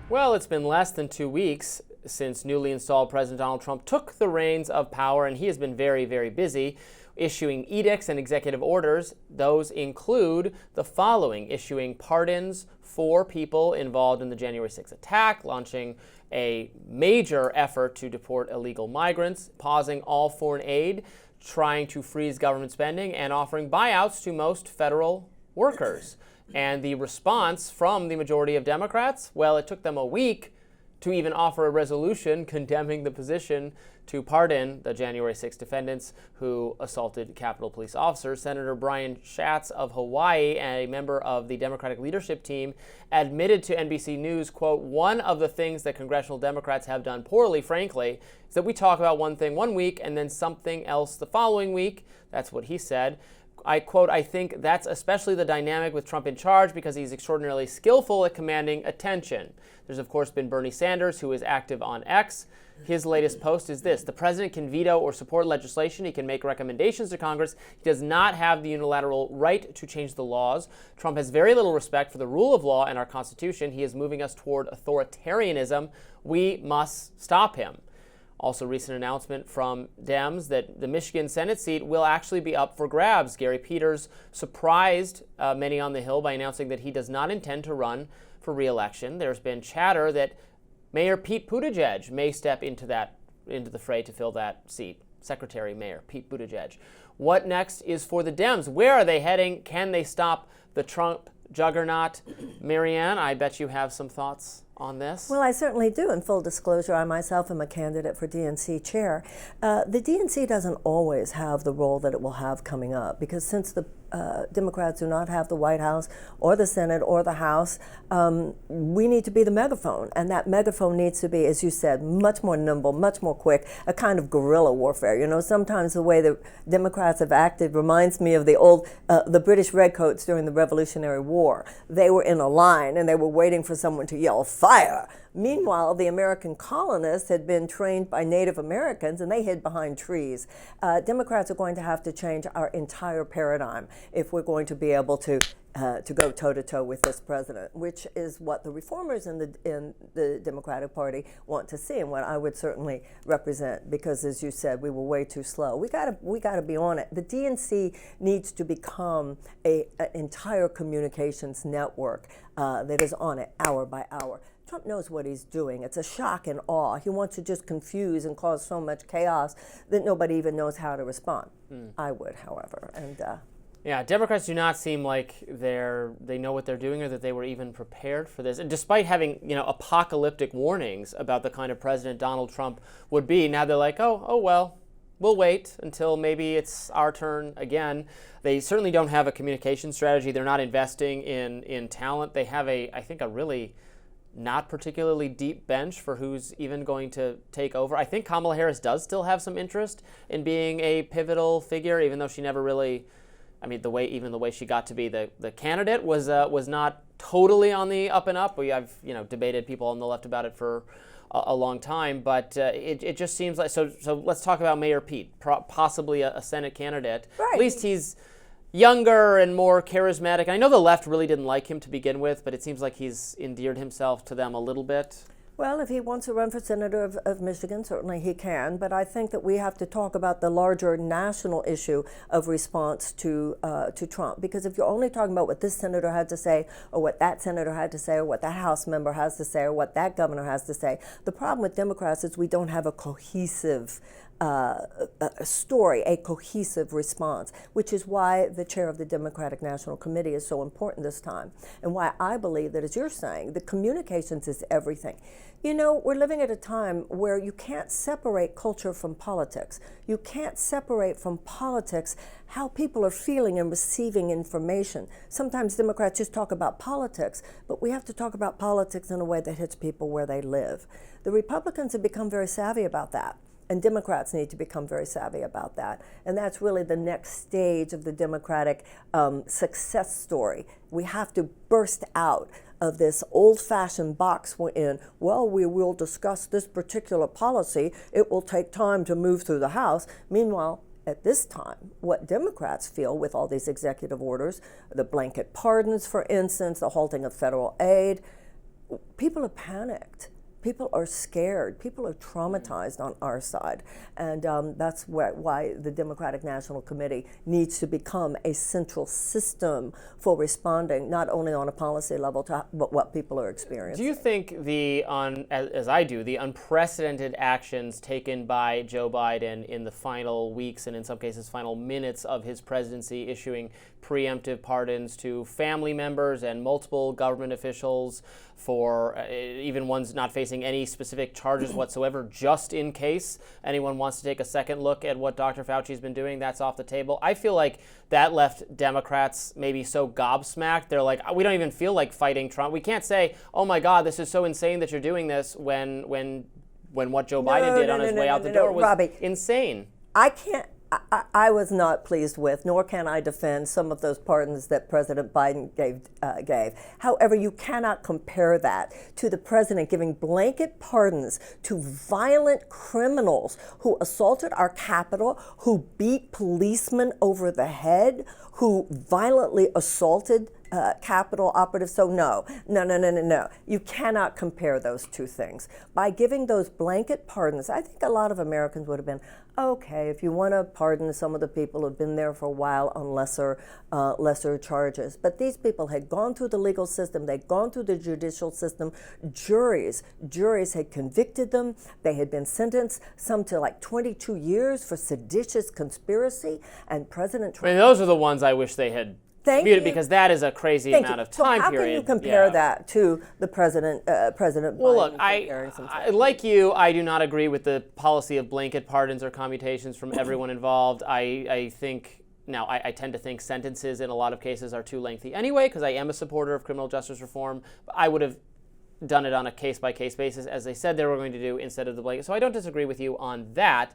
Speaker 1: Well, it's been less than 2 weeks since newly installed President Donald Trump took the reins of power, and he has been very, very busy issuing edicts and executive orders. Those include the following: issuing pardons for people involved in the January 6th attack, launching a major effort to deport illegal migrants, pausing all foreign aid, trying to freeze government spending, and offering buyouts to most federal workers. And the response from the majority of Democrats, well, it took them a week to even offer a resolution condemning the position to pardon the January 6 defendants who assaulted Capitol Police officers. Senator Brian Schatz of Hawaii, a member of the Democratic leadership team, admitted to NBC News, quote, "One of the things that congressional Democrats have done poorly, frankly, is that we talk about one thing one week and then something else the following week." That's what he said. I quote, "I think that's especially the dynamic with Trump in charge because he's extraordinarily skillful at commanding attention." There's, of course, been Bernie Sanders, who is active on X. His latest post is this: "The president can veto or support legislation. He can make recommendations to Congress. He does not have the unilateral right to change the laws. Trump has very little respect for the rule of law and our Constitution. He is moving us toward authoritarianism. We must stop him." Also, recent announcement from Dems that the Michigan Senate seat will actually be up for grabs. Gary Peters surprised many on the Hill by announcing that he does not intend to run for re-election. There's been chatter that Mayor Pete Buttigieg may step into the fray to fill that seat. Secretary Mayor Pete Buttigieg. What next is for the Dems? Where are they heading? Can they stop the Trump juggernaut? Marianne, I bet you have some thoughts on this.
Speaker 2: Well, I certainly do. In full disclosure, I myself am a candidate for DNC chair. The DNC doesn't always have the role that it will have coming up, because since the Democrats do not have the White House or the Senate or the House, we need to be the megaphone. And that megaphone needs to be, as you said, much more nimble, much more quick, a kind of guerrilla warfare. You know, sometimes the way the Democrats have acted reminds me of the British redcoats during the Revolutionary War. They were in a line and they were waiting for someone to yell, "Fire!" Meanwhile, the American colonists had been trained by Native Americans and they hid behind trees. Democrats are going to have to change our entire paradigm if we're going to be able to go toe-to-toe with this president, which is what the reformers in the Democratic Party want to see, and what I would certainly represent, because, as you said, we were way too slow. We gotta be on it. The DNC needs to become an entire communications network that is on it hour by hour. Trump knows what he's doing. It's a shock and awe. He wants to just confuse and cause so much chaos that nobody even knows how to respond. I would, however. And
Speaker 1: yeah, Democrats do not seem like they know what they're doing, or that they were even prepared for this. And despite having, apocalyptic warnings about the kind of president Donald Trump would be, now they're like, oh well, we'll wait until maybe it's our turn again. They certainly don't have a communication strategy. They're not investing in talent. They have I think a really not particularly deep bench for who's even going to take over. I think Kamala Harris does still have some interest in being a pivotal figure, even though she never really, I mean, the way she got to be the candidate was not totally on the up and up. I've debated people on the left about it for a long time, but it just seems like, so let's talk about Mayor Pete, possibly a Senate candidate.
Speaker 2: Right.
Speaker 1: At least he's younger and more charismatic. I know the left really didn't like him to begin with, but it seems like he's endeared himself to them a little bit.
Speaker 2: Well, if he wants to run for senator of Michigan, certainly he can. But I think that we have to talk about the larger national issue of response to Trump. Because if you're only talking about what this senator had to say, or what that senator had to say, or what that House member has to say, or what that governor has to say, the problem with Democrats is we don't have a cohesive story, a cohesive response, which is why the chair of the Democratic National Committee is so important this time, and why I believe that, as you're saying, the communications is everything. You know, we're living at a time where you can't separate culture from politics. You can't separate from politics how people are feeling and receiving information. Sometimes Democrats just talk about politics, but we have to talk about politics in a way that hits people where they live. The Republicans have become very savvy about that. And Democrats need to become very savvy about that. And that's really the next stage of the Democratic success story. We have to burst out of this old-fashioned box we're in. Well, we will discuss this particular policy. It will take time to move through the House. Meanwhile, at this time, what Democrats feel with all these executive orders, the blanket pardons, for instance, the halting of federal aid, people are panicked. People are scared. People are traumatized on our side. And that's why the Democratic National Committee needs to become a central system for responding, not only on a policy level, but what people are experiencing.
Speaker 1: Do you think as I do, the unprecedented actions taken by Joe Biden in the final weeks and in some cases final minutes of his presidency, issuing preemptive pardons to family members and multiple government officials for even ones not facing any specific charges whatsoever, just in case anyone wants to take a second look at what Dr. Fauci's been doing, that's off the table. I feel like that left Democrats maybe so gobsmacked. They're like, we don't even feel like fighting Trump. We can't say, oh my God, this is so insane that you're doing this when what Joe Biden did on his way out the door was
Speaker 2: Robby,
Speaker 1: insane.
Speaker 2: I was not pleased with, nor can I defend some of those pardons that President Biden gave. However, you cannot compare that to the president giving blanket pardons to violent criminals who assaulted our Capitol, who beat policemen over the head, who violently assaulted Capitol operatives. So no. You cannot compare those two things. By giving those blanket pardons, I think a lot of Americans would have been, okay, if you want to pardon some of the people who have been there for a while on lesser charges. But these people had gone through the legal system, they'd gone through the judicial system. Juries had convicted them. They had been sentenced, some to like 22 years for seditious conspiracy. And President Trump...
Speaker 1: I mean, those are the ones I wish they had muted, because that is a crazy amount of time
Speaker 2: period. How can you compare that to the President Biden?
Speaker 1: Well, look, I like you, I do not agree with the policy of blanket pardons or commutations from everyone involved. I think, now I tend to think sentences in a lot of cases are too lengthy anyway, because I am a supporter of criminal justice reform. But I would have done it on a case-by-case basis, as they said they were going to do, instead of the blanket. So I don't disagree with you on that.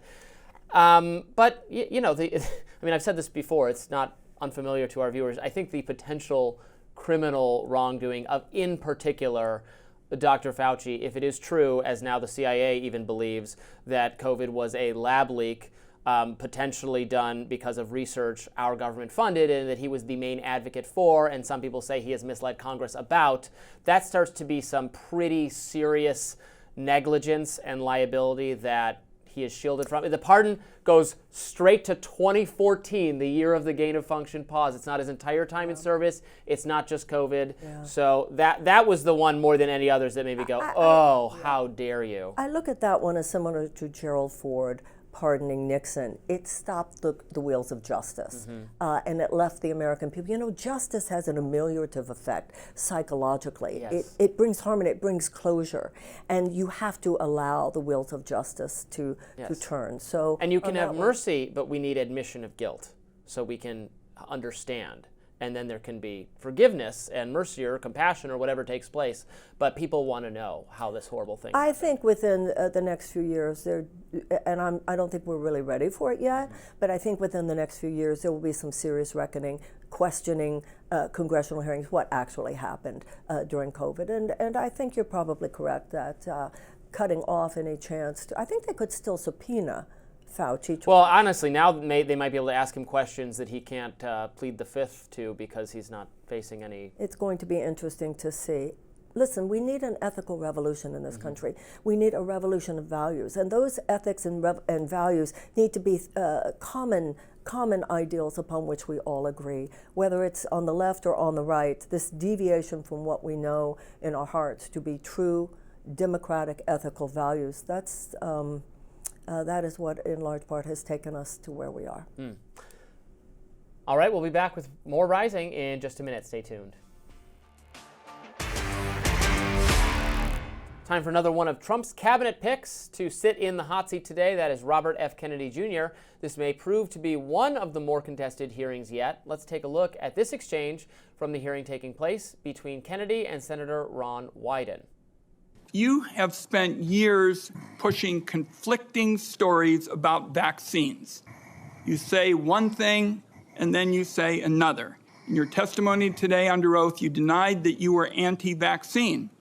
Speaker 1: But, I've said this before, it's not unfamiliar to our viewers. I think the potential criminal wrongdoing of, in particular, Dr. Fauci, if it is true, as now the CIA even believes, that COVID was a lab leak potentially done because of research our government funded and that he was the main advocate for, and some people say he has misled Congress about, that starts to be some pretty serious negligence and liability that he is shielded from. The pardon goes straight to 2014, the year of the gain of function pause. It's not his entire time in service. It's not just COVID. Yeah. So that was the one more than any others that made me go, how dare you?
Speaker 2: I look at that one as similar to Gerald Ford pardoning Nixon. It stopped the wheels of justice, and it left the American people. You know, justice has an ameliorative effect psychologically.
Speaker 1: Yes.
Speaker 2: It brings harmony, it brings closure, and you have to allow the wheels of justice to turn. So,
Speaker 1: and you can have mercy, but we need admission of guilt so we can understand. and then there can be forgiveness and mercy or compassion or whatever takes place. But people want to know how this horrible thing happened.
Speaker 2: I think within the next few years, I don't think we're really ready for it yet, but I think within the next few years there will be some serious reckoning, questioning congressional hearings, what actually happened during COVID. And I think you're probably correct that cutting off any chance I think they could still subpoena Fauci.
Speaker 1: Well, honestly, now they might be able to ask him questions that he can't plead the fifth to because he's not facing any.
Speaker 2: It's going to be interesting to see. Listen, we need an ethical revolution in this country. We need a revolution of values, and those ethics and values need to be common ideals upon which we all agree, whether it's on the left or on the right. This deviation from what we know in our hearts to be true, democratic, ethical values. That is what, in large part, has taken us to where we are.
Speaker 1: All right, we'll be back with more Rising in just a minute. Stay tuned. Time for another one of Trump's cabinet picks to sit in the hot seat today. That is Robert F. Kennedy Jr. This may prove to be one of the more contested hearings yet. Let's take a look at this exchange from the hearing taking place between Kennedy and Senator Ron Wyden.
Speaker 7: You have spent years pushing conflicting stories about vaccines. You say one thing and then you say another. In your testimony today under oath, you denied that you were anti-vaccine.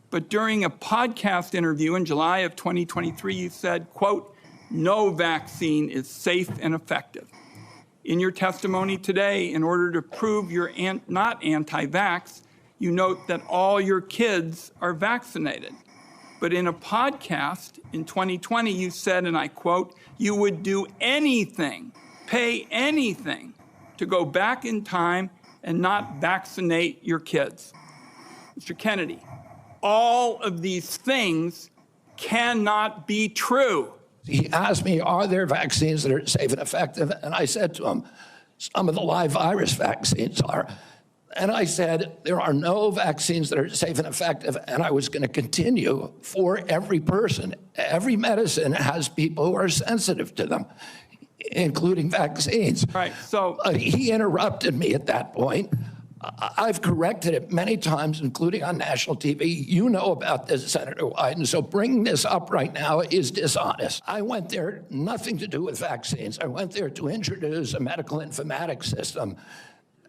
Speaker 7: But during a podcast interview in July of 2023, you said, quote, "No vaccine is safe and effective." In your testimony today, in order to prove you're not anti-vax, you note that all your kids are vaccinated. But in a podcast in 2020, you said, and I quote, "You would do anything, pay anything to go back in time and not vaccinate your kids." Mr. Kennedy, all of these things cannot be true.
Speaker 8: He asked me, are there vaccines that are safe and effective? And I said to him, some of the live virus vaccines are. And I said, there are no vaccines that are safe and effective, and I was going to continue for every person. Every medicine has people who are sensitive to them, including vaccines.
Speaker 7: Right, so
Speaker 8: he interrupted me at that point. I've corrected it many times, including on national TV. You know about this, Senator Wyden, so bringing this up right now is dishonest. I went there, nothing to do with vaccines. I went there to introduce a medical informatics system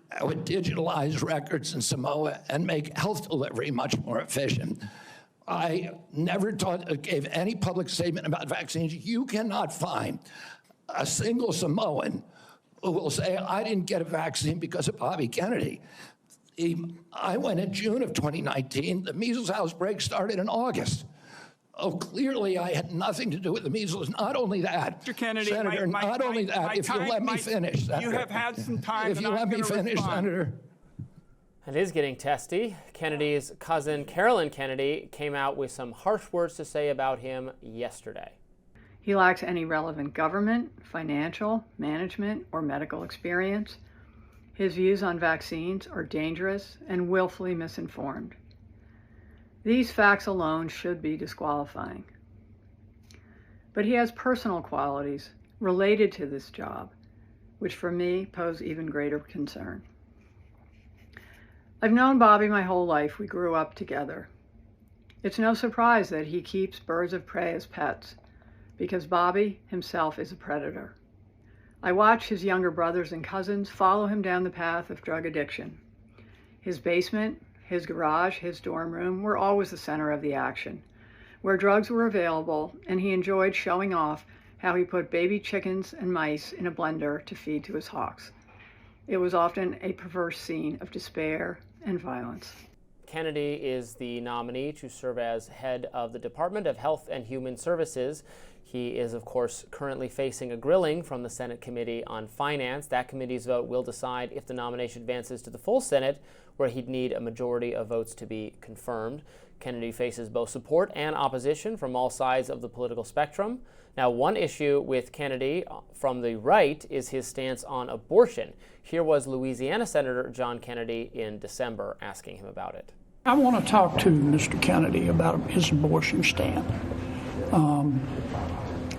Speaker 8: that would digitalize records in Samoa and make health delivery much more efficient. I never gave any public statement about vaccines. You cannot find a single Samoan who will say, I didn't get a vaccine because of Bobby Kennedy. I went in June of 2019. The measles outbreak started in August. Oh, clearly I had nothing to do with the measles. Not only that,
Speaker 7: Mr. Kennedy,
Speaker 8: Senator, not only that, if you let me finish, Senator.
Speaker 7: You have had some time.
Speaker 8: If you let me finish, Senator.
Speaker 1: It is getting testy. Kennedy's cousin, Karoline Kennedy, came out with some harsh words to say about him yesterday.
Speaker 9: He lacks any relevant government, financial, management, or medical experience. His views on vaccines are dangerous and willfully misinformed. These facts alone should be disqualifying. But he has personal qualities related to this job, which for me pose even greater concern. I've known Bobby my whole life. We grew up together. It's no surprise that he keeps birds of prey as pets, because Bobby himself is a predator. I watch his younger brothers and cousins follow him down the path of drug addiction. His basement, his garage, his dorm room were always the center of the action, where drugs were available, and he enjoyed showing off how he put baby chickens and mice in a blender to feed to his hawks. It was often a perverse scene of despair and violence.
Speaker 1: Kennedy is the nominee to serve as head of the Department of Health and Human Services. He is, of course, currently facing a grilling from the Senate Committee on Finance. That committee's vote will decide if the nomination advances to the full Senate, where he'd need a majority of votes to be confirmed. Kennedy faces both support and opposition from all sides of the political spectrum. Now, one issue with Kennedy from the right is his stance on abortion. Here was Louisiana Senator John Kennedy in December asking him about it.
Speaker 10: I want to talk to Mr. Kennedy about his abortion stand.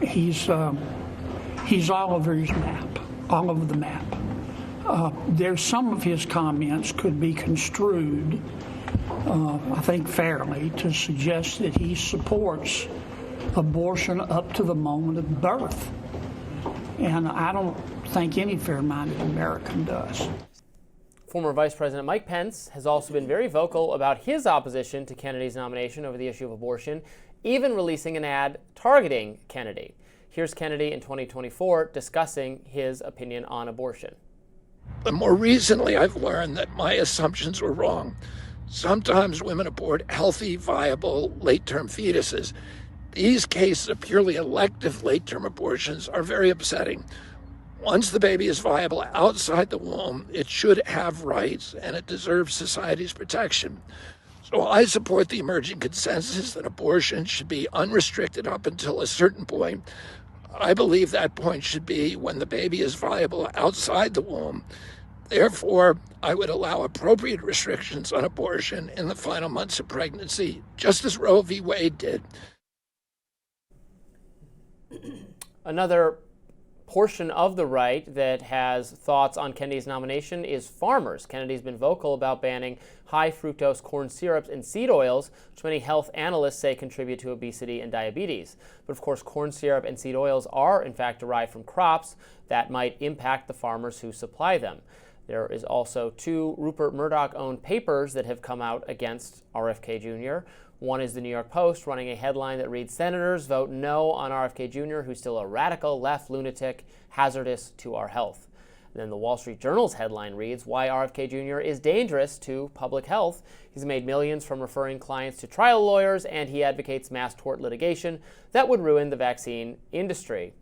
Speaker 10: He's all over his map, all over the map. There's some of his comments could be construed, I think fairly, to suggest that he supports abortion up to the moment of birth. And I don't think any fair-minded American does.
Speaker 1: Former Vice President Mike Pence has also been very vocal about his opposition to Kennedy's nomination over the issue of abortion, even releasing an ad targeting Kennedy. Here's Kennedy in 2024 discussing his opinion on abortion.
Speaker 8: But more recently, I've learned that my assumptions were wrong. Sometimes women abort healthy, viable, late-term fetuses. These cases of purely elective late-term abortions are very upsetting. Once the baby is viable outside the womb, it should have rights and it deserves society's protection. So I support the emerging consensus that abortion should be unrestricted up until a certain point. I believe that point should be when the baby is viable outside the womb. Therefore, I would allow appropriate restrictions on abortion in the final months of pregnancy, just as Roe v. Wade did.
Speaker 1: Another portion of the right that has thoughts on Kennedy's nomination is farmers. Kennedy's been vocal about banning high fructose corn syrups and seed oils, which many health analysts say contribute to obesity and diabetes. But of course, corn syrup and seed oils are in fact derived from crops that might impact the farmers who supply them. There is also 2 Rupert Murdoch-owned papers that have come out against RFK Jr. One is the New York Post, running a headline that reads, "Senators vote no on RFK Jr., who's still a radical left lunatic, hazardous to our health." And then the Wall Street Journal's headline reads, "Why RFK Jr. is dangerous to public health. He's made millions from referring clients to trial lawyers, and he advocates mass tort litigation that would ruin the vaccine industry."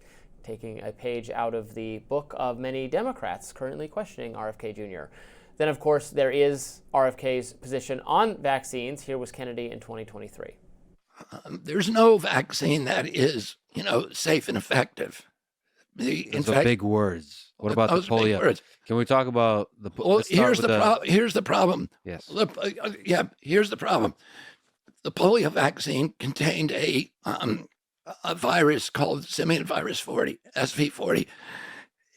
Speaker 1: Taking a page out of the book of many Democrats currently questioning RFK Jr. Then, of course, there is RFK's position on vaccines. Here was Kennedy in 2023.
Speaker 8: There's no vaccine that is, safe and effective.
Speaker 11: Those are big words. What about the polio? Can we talk about the?
Speaker 8: Well, here's the problem.
Speaker 11: Yes.
Speaker 8: Here's the problem. The polio vaccine contained a virus called simian virus 40, SV40.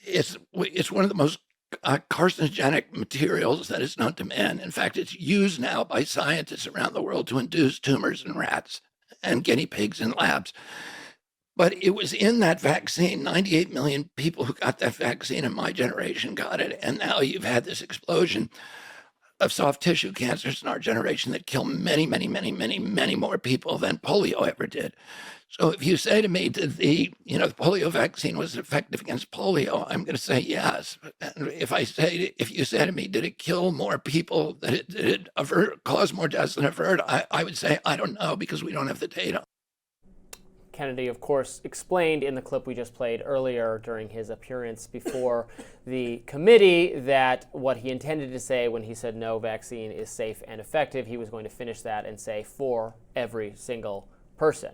Speaker 8: It's one of the most carcinogenic materials that is known to man. In fact, it's used now by scientists around the world to induce tumors in rats and guinea pigs in labs. But it was in that vaccine. 98 million people who got that vaccine in my generation got it. And now you've had this explosion of soft tissue cancers in our generation that kill many, many, many, many, many more people than polio ever did. So if you say to me that the polio vaccine was effective against polio, I'm going to say yes. And if you say to me, did it kill more people, did it cause more deaths than avert, I would say, I don't know, because we don't have the data.
Speaker 1: Kennedy, of course, explained in the clip we just played earlier during his appearance before the committee that what he intended to say when he said no vaccine is safe and effective, he was going to finish that and say for every single person.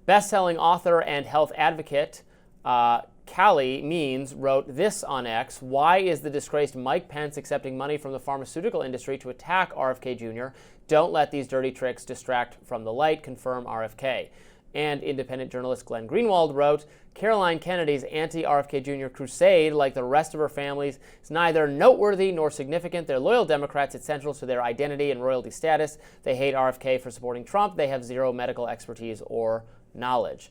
Speaker 1: Best-selling author and health advocate Callie Means wrote this on X: "Why is the disgraced Mike Pence accepting money from the pharmaceutical industry to attack RFK Jr.? Don't let these dirty tricks distract from the light, confirm RFK." And independent journalist Glenn Greenwald wrote, "Karoline Kennedy's anti-RFK Jr. crusade, like the rest of her family's, is neither noteworthy nor significant. They're loyal Democrats. It's central to their identity and royalty status. They hate RFK for supporting Trump. They have zero medical expertise or knowledge."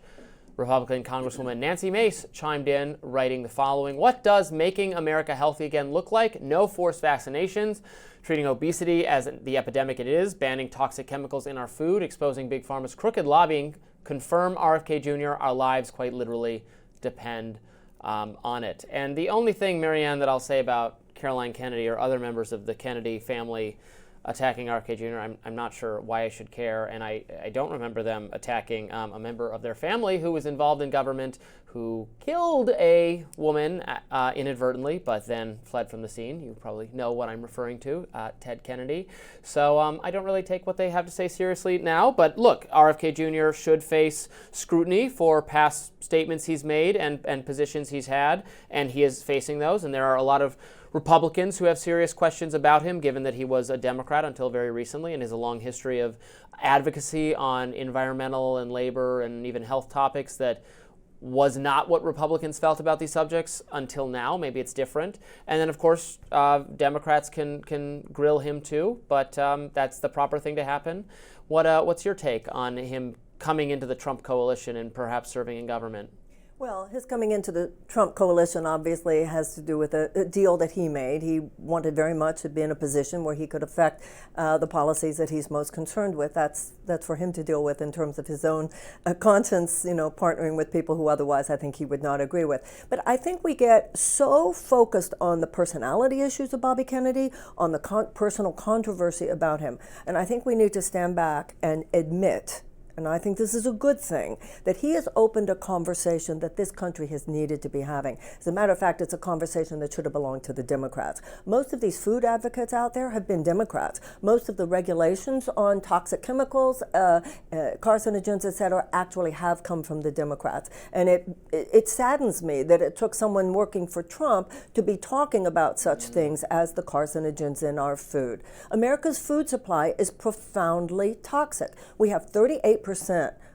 Speaker 1: Republican Congresswoman Nancy Mace chimed in, writing the following: "What does making America healthy again look like? No forced vaccinations, treating obesity as the epidemic it is, banning toxic chemicals in our food, exposing Big Pharma's crooked lobbying. Confirm RFK Jr. Our lives quite literally depend on it." And the only thing, Marianne, that I'll say about Karoline Kennedy or other members of the Kennedy family attacking RFK Jr., I'm not sure why I should care, and I don't remember them attacking a member of their family who was involved in government, who killed a woman inadvertently, but then fled from the scene. You probably know what I'm referring to, Ted Kennedy. So I don't really take what they have to say seriously now, but look, RFK Jr. should face scrutiny for past statements he's made and positions he's had, and he is facing those, and there are a lot of Republicans who have serious questions about him, given that he was a Democrat until very recently and has a long history of advocacy on environmental and labor and even health topics that was not what Republicans felt about these subjects until now. Maybe it's different. And then, of course, Democrats can grill him too, but that's the proper thing to happen. What's your take on him coming into the Trump coalition and perhaps serving in government?
Speaker 2: Well, his coming into the Trump coalition obviously has to do with a deal that he made. He wanted very much to be in a position where he could affect the policies that he's most concerned with. That's for him to deal with in terms of his own conscience, partnering with people who otherwise I think he would not agree with. But I think we get so focused on the personality issues of Bobby Kennedy, on the personal controversy about him. And I think we need to stand back and admit, and I think this is a good thing, that he has opened a conversation that this country has needed to be having. As a matter of fact, it's a conversation that should have belonged to the Democrats. Most of these food advocates out there have been Democrats. Most of the regulations on toxic chemicals, carcinogens, et cetera, actually have come from the Democrats. And it saddens me that it took someone working for Trump to be talking about such things as the carcinogens in our food. America's food supply is profoundly toxic. We have 38%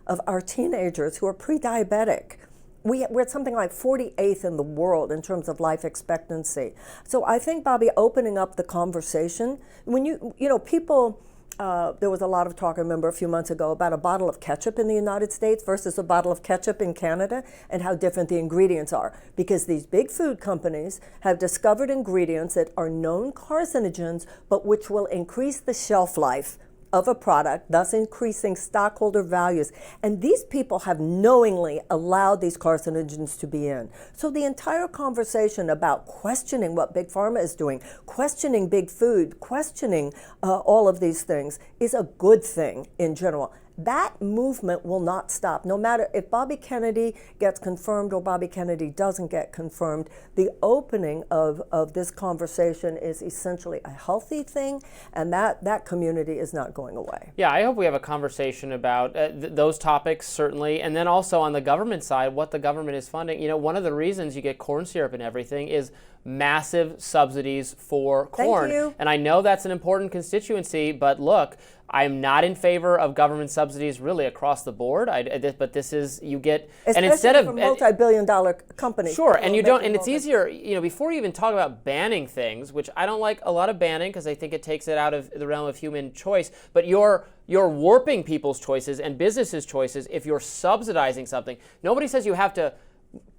Speaker 2: of our teenagers who are pre-diabetic. We're at something like 48th in the world in terms of life expectancy. So I think, Bobby, opening up the conversation, when people, there was a lot of talk, I remember a few months ago, about a bottle of ketchup in the United States versus a bottle of ketchup in Canada and how different the ingredients are. Because these big food companies have discovered ingredients that are known carcinogens, but which will increase the shelf life of a product, thus increasing stockholder values. And these people have knowingly allowed these carcinogens to be in. So the entire conversation about questioning what Big Pharma is doing, questioning big food, questioning all of these things is a good thing in general. That movement will not stop. No matter if Bobby Kennedy gets confirmed or Bobby Kennedy doesn't get confirmed, the opening of this conversation is essentially a healthy thing, and that community is not going away.
Speaker 1: Yeah, I hope we have a conversation about those topics, certainly, and then also on the government side, what the government is funding. One of the reasons you get corn syrup and everything is massive subsidies for corn.
Speaker 2: Thank you.
Speaker 1: And I know that's an important constituency, but look, I'm not in favor of government subsidies really across the board. But this is, you get,
Speaker 2: especially
Speaker 1: and instead of
Speaker 2: for multi-billion-dollar companies.
Speaker 1: Sure, and you don't, and it's easier, before you even talk about banning things, which I don't like a lot of banning because I think it takes it out of the realm of human choice. But you're warping people's choices and businesses' choices if you're subsidizing something. Nobody says you have to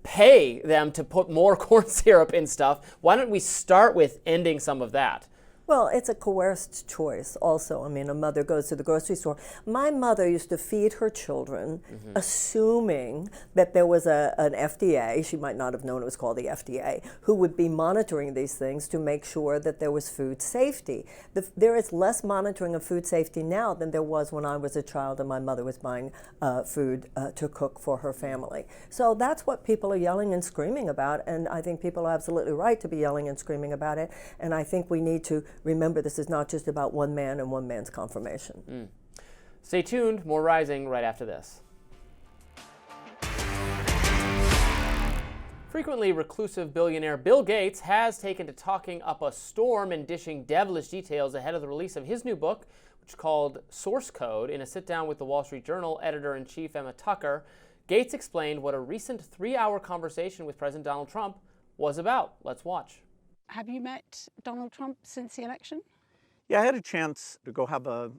Speaker 1: pay them to put more corn syrup in stuff. Why don't we start with ending some of that?
Speaker 2: Well, it's a coerced choice also. I mean, a mother goes to the grocery store. My mother used to feed her children, assuming that there was an FDA, she might not have known it was called the FDA, who would be monitoring these things to make sure that there was food safety. There is less monitoring of food safety now than there was when I was a child and my mother was buying food to cook for her family. So that's what people are yelling and screaming about, and I think people are absolutely right to be yelling and screaming about it, and I think we need to remember this is not just about one man and one man's confirmation.
Speaker 1: Stay tuned, more Rising right after this. Frequently reclusive billionaire Bill Gates has taken to talking up a storm and dishing devilish details ahead of the release of his new book, which is called Source Code. In a sit-down with the Wall Street Journal editor-in-chief Emma Tucker, Gates explained what a recent 3-hour conversation with President Donald Trump was about. Let's watch.
Speaker 12: Have you met Donald Trump since the election?
Speaker 13: Yeah, I had a chance to go have a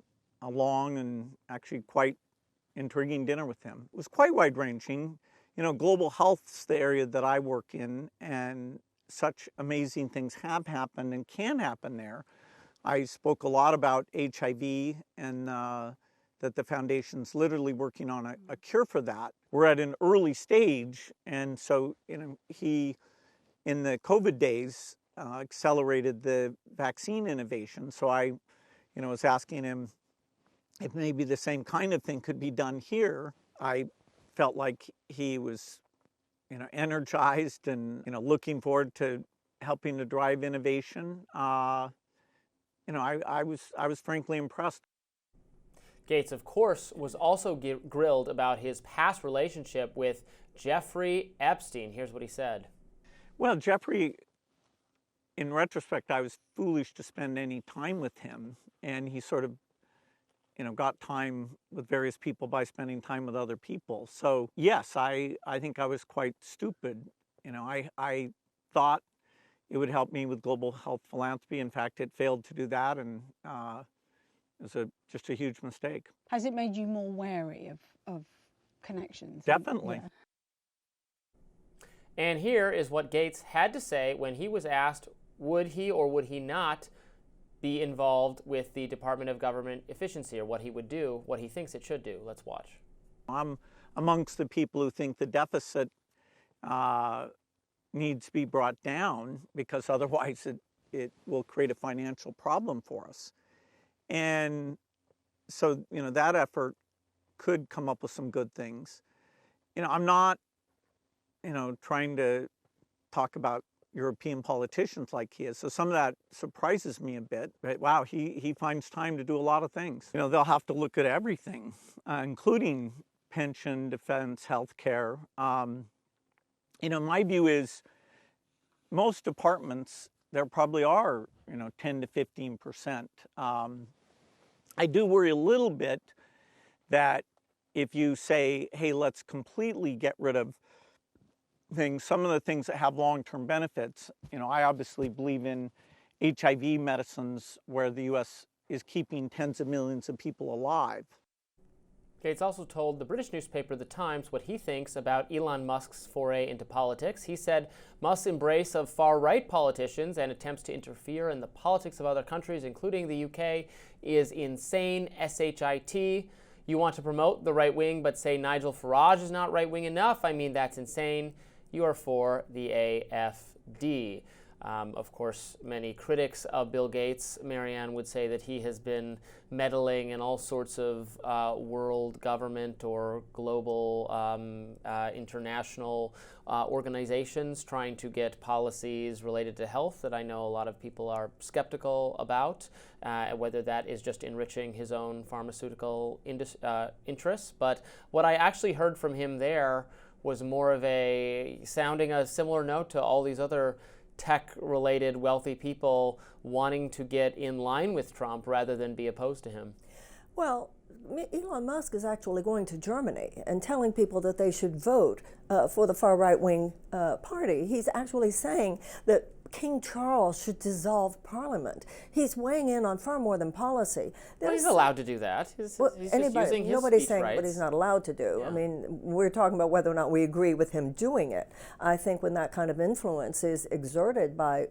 Speaker 13: long and actually quite intriguing dinner with him. It was quite wide-ranging. Global health's the area that I work in, and such amazing things have happened and can happen there. I spoke a lot about HIV and that the foundation's literally working on a cure for that. We're at an early stage, and so he, in the COVID days, accelerated the vaccine innovation. So I, was asking him if maybe the same kind of thing could be done here. I felt like he was, energized and, looking forward to helping to drive innovation. I was frankly impressed.
Speaker 1: Gates, of course, was also grilled about his past relationship with Jeffrey Epstein. Here's what he said.
Speaker 13: Well, Jeffrey, in retrospect, I was foolish to spend any time with him, and he sort of, got time with various people by spending time with other people. So yes, I think I was quite stupid. I thought it would help me with global health philanthropy. In fact, it failed to do that, and it was just a huge mistake.
Speaker 12: Has it made you more wary of connections?
Speaker 13: Definitely.
Speaker 12: Yeah.
Speaker 1: And here is what Gates had to say when he was asked, would he or would he not be involved with the Department of Government Efficiency, or what he would do, what he thinks it should do. Let's watch.
Speaker 13: I'm amongst the people who think the deficit needs to be brought down, because otherwise it will create a financial problem for us. And so, that effort could come up with some good things. I'm not, trying to talk about European politicians like he is. So some of that surprises me a bit. But wow, he finds time to do a lot of things. They'll have to look at everything, including pension, defense, healthcare. My view is most departments, there probably are, 10 to 15%. I do worry a little bit that if you say, hey, let's completely get rid of things, some of the things that have long-term benefits, I obviously believe in HIV medicines where the U.S. is keeping tens of millions of people alive.
Speaker 1: Gates also told the British newspaper The Times what he thinks about Elon Musk's foray into politics. He said Musk's embrace of far-right politicians and attempts to interfere in the politics of other countries, including the UK, is insane, shit. You want to promote the right wing but say Nigel Farage is not right-wing enough? I mean, that's insane. You are for the AFD. Of course, many critics of Bill Gates, Marianne, would say that he has been meddling in all sorts of world government or global international organizations, trying to get policies related to health that I know a lot of people are skeptical about, whether that is just enriching his own pharmaceutical interests. But what I actually heard from him there was more of sounding a similar note to all these other tech-related wealthy people wanting to get in line with Trump rather than be opposed to him.
Speaker 2: Well, Elon Musk is actually going to Germany and telling people that they should vote for the far right-wing party. He's actually saying that King Charles should dissolve Parliament. He's weighing in on far more than policy.
Speaker 1: Well, he's allowed to do that. He's just using his
Speaker 2: nobody's
Speaker 1: speech
Speaker 2: saying
Speaker 1: rights.
Speaker 2: what he's not allowed to do.
Speaker 1: Yeah.
Speaker 2: I mean, we're talking about whether or not we agree with him doing it. I think when that kind of influence is exerted by,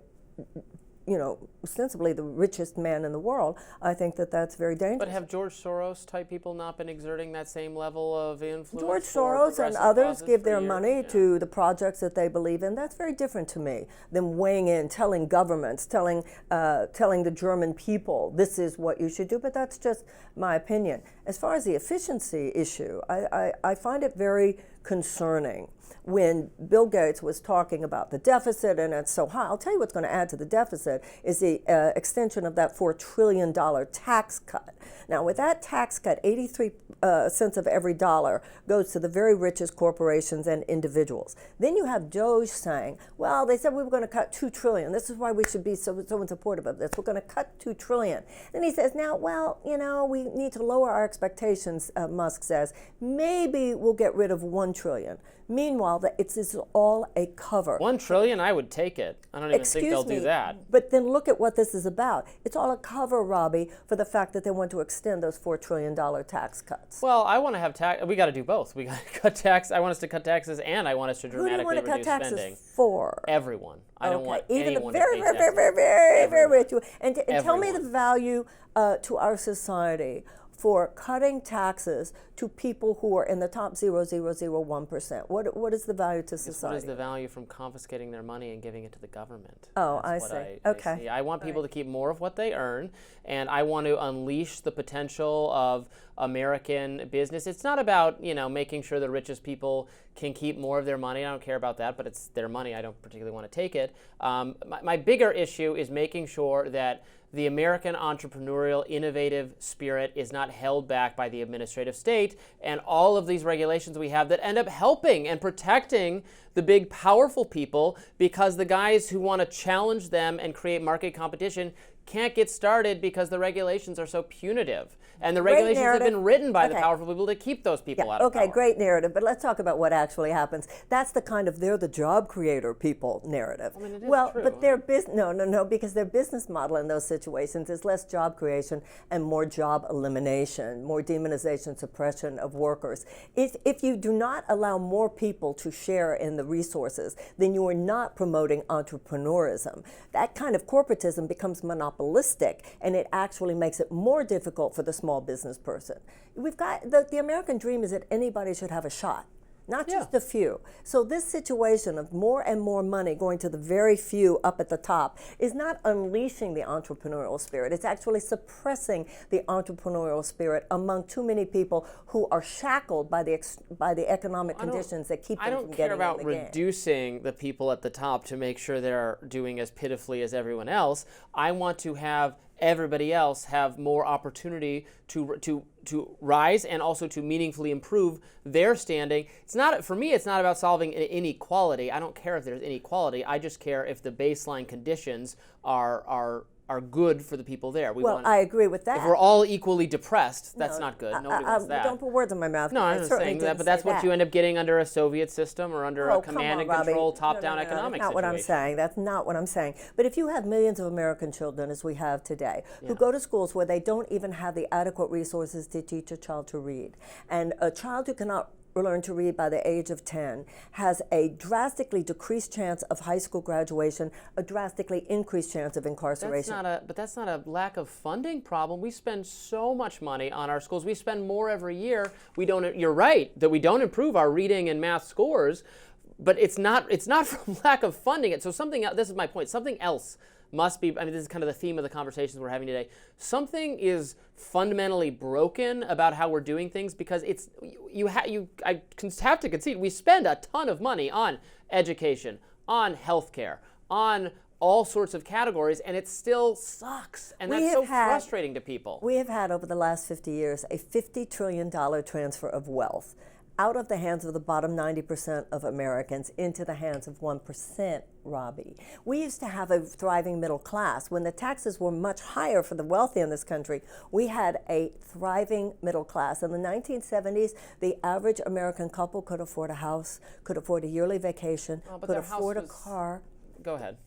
Speaker 2: ostensibly the richest man in the world, I think that that's very dangerous.
Speaker 1: But have George Soros type people not been exerting that same level of influence?
Speaker 2: George Soros and others give their money to the projects that they believe in. That's very different to me than weighing in, telling governments, telling the German people, this is what you should do. But that's just my opinion. As far as the efficiency issue, I find it very concerning when Bill Gates was talking about the deficit and it's so high. I'll tell you what's going to add to the deficit is the extension of that $4 trillion tax cut. Now, with that tax cut, 83 cents of every dollar goes to the very richest corporations and individuals. Then you have Doge saying, well, they said we were going to cut $2 trillion. This is why we should be so supportive of this. We're going to cut $2 trillion. Then he says, now, we need to lower our expectations, Musk says. Maybe we'll get rid of $1 trillion. Meanwhile, this is all a cover.
Speaker 1: $1 trillion, I would take it. I don't even think they'll do that.
Speaker 2: But then look at what this is about. It's all a cover, Robby, for the fact that they want to extend those $4 trillion tax cuts.
Speaker 1: Well, I want to have tax. We got to do both. We got to cut tax. I want us to cut taxes, and I want us to dramatically reduce spending.
Speaker 2: Who do you want to cut taxes for?
Speaker 1: Everyone. I don't want
Speaker 2: even
Speaker 1: anyone
Speaker 2: the very,
Speaker 1: to pay
Speaker 2: very,
Speaker 1: taxes.
Speaker 2: very rich. And tell me the value to our society for cutting taxes to people who are in the top 0.001%. What is the value to society?
Speaker 1: What is the value from confiscating their mony and giving it to the government?
Speaker 2: Oh,
Speaker 1: That's
Speaker 2: I see.
Speaker 1: I see. I want people to keep more of what they earn, and I want to unleash the potential of American business. It's not about making sure the richest people can keep more of their money. I don't care about that, but it's their money. I don't particularly want to take it. My bigger issue is making sure that the American entrepreneurial, innovative spirit is not held back by the administrative state and all of these regulations we have that end up helping and protecting the big, powerful people, because the guys who want to challenge them and create market competition can't get started because the regulations are so punitive. And the regulations have been written by the powerful people to keep those people out of power.
Speaker 2: Okay, great narrative, but let's talk about what actually happens. That's the kind of they're the job creator people narrative.
Speaker 1: I mean, it is true.
Speaker 2: But their because their business model in those situations is less job creation and more job elimination, more demonization, suppression of workers. If you do not allow more people to share in the resources, then you are not promoting entrepreneurism. That kind of corporatism becomes monopolistic, and it actually makes it more difficult for the small business person. We've got the American dream is that anybody should have a shot, not just a few. So this situation of more and more money going to the very few up at the top is not unleashing the entrepreneurial spirit. It's actually suppressing the entrepreneurial spirit among too many people who are shackled by the economic conditions that keep them from getting in the game.
Speaker 1: I don't care about reducing the people at the top to make sure they're doing as pitifully as everyone else. I want to have everybody else have more opportunity to rise and also to meaningfully improve their standing. It's not, for me, it's not about solving inequality. I don't care if there's inequality. I just care if the baseline conditions are good for the people there.
Speaker 2: I agree with that.
Speaker 1: If we're all equally depressed, that's not good. Nobody wants that.
Speaker 2: Don't put words in my mouth.
Speaker 1: No, I'm not saying that, but that's what you end up getting under a Soviet system or under a command and control top-down economic situation.
Speaker 2: That's not what I'm saying. That's not what I'm saying. But if you have millions of American children, as we have today, who go to schools where they don't even have the adequate resources to teach a child to read, and a child who cannot learn to read by the age of 10 has a drastically decreased chance of high school graduation, a drastically increased chance of incarceration.
Speaker 1: But that's not a lack of funding problem. We spend so much money on our schools. We spend more every year. You're right that we don't improve our reading and math scores, but it's not from lack of funding. So this is my point. Something else must be, this is kind of the theme of the conversations we're having today. Something is fundamentally broken about how we're doing things, because I have to concede, we spend a ton of money on education, on healthcare, on all sorts of categories, and it still sucks. And that's so frustrating to people.
Speaker 2: We have had, over the last 50 years, a $50 trillion transfer of wealth out of the hands of the bottom 90% of Americans into the hands of 1%, Robby. We used to have a thriving middle class. When the taxes were much higher for the wealthy in this country, we had a thriving middle class. In the 1970s, the average American couple could afford a house, could afford a yearly vacation, could afford a car.
Speaker 1: Go ahead.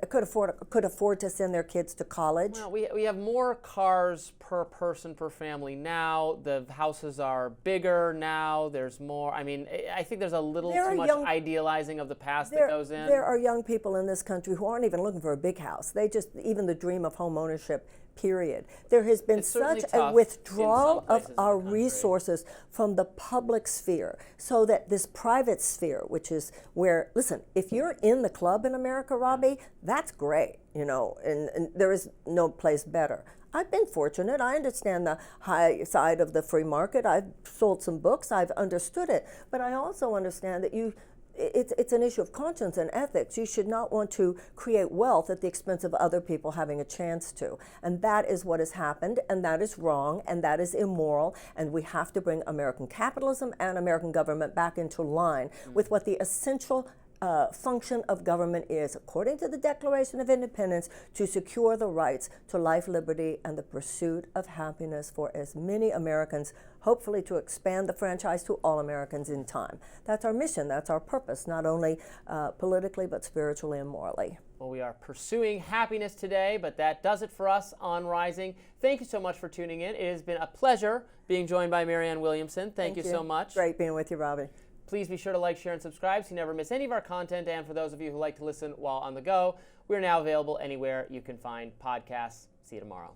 Speaker 2: Could afford to send their kids to college.
Speaker 1: Well, we have more cars per person per family now. The houses are bigger now. There's more. I think there's a little too much idealizing of the past that goes in.
Speaker 2: There are young people in this country who aren't even looking for a big house. They just, even the dream of home ownership, period. There has been such a withdrawal of our resources from the public sphere, so that this private sphere, which is where, listen, if you're in the club in America, Robby, that's great, and there is no place better. I've been fortunate. I understand the high side of the free market. I've sold some books. I've understood it. But I also understand that it's an issue of conscience and ethics. You should not want to create wealth at the expense of other people having a chance to. And that is what has happened, and that is wrong, and that is immoral, and we have to bring American capitalism and American government back into line with what the essential function of government is, according to the Declaration of Independence, to secure the rights to life, liberty, and the pursuit of happiness for as many Americans, hopefully to expand the franchise to all Americans in time. That's our mission, that's our purpose, not only politically, but spiritually and morally.
Speaker 1: Well, we are pursuing happiness today, but that does it for us on Rising. Thank you so much for tuning in. It has been a pleasure being joined by Marianne Williamson. Thank you so much.
Speaker 2: Great being with you, Robby.
Speaker 1: Please be sure to like, share, and subscribe so you never miss any of our content. And for those of you who like to listen while on the go, we're now available anywhere you can find podcasts. See you tomorrow.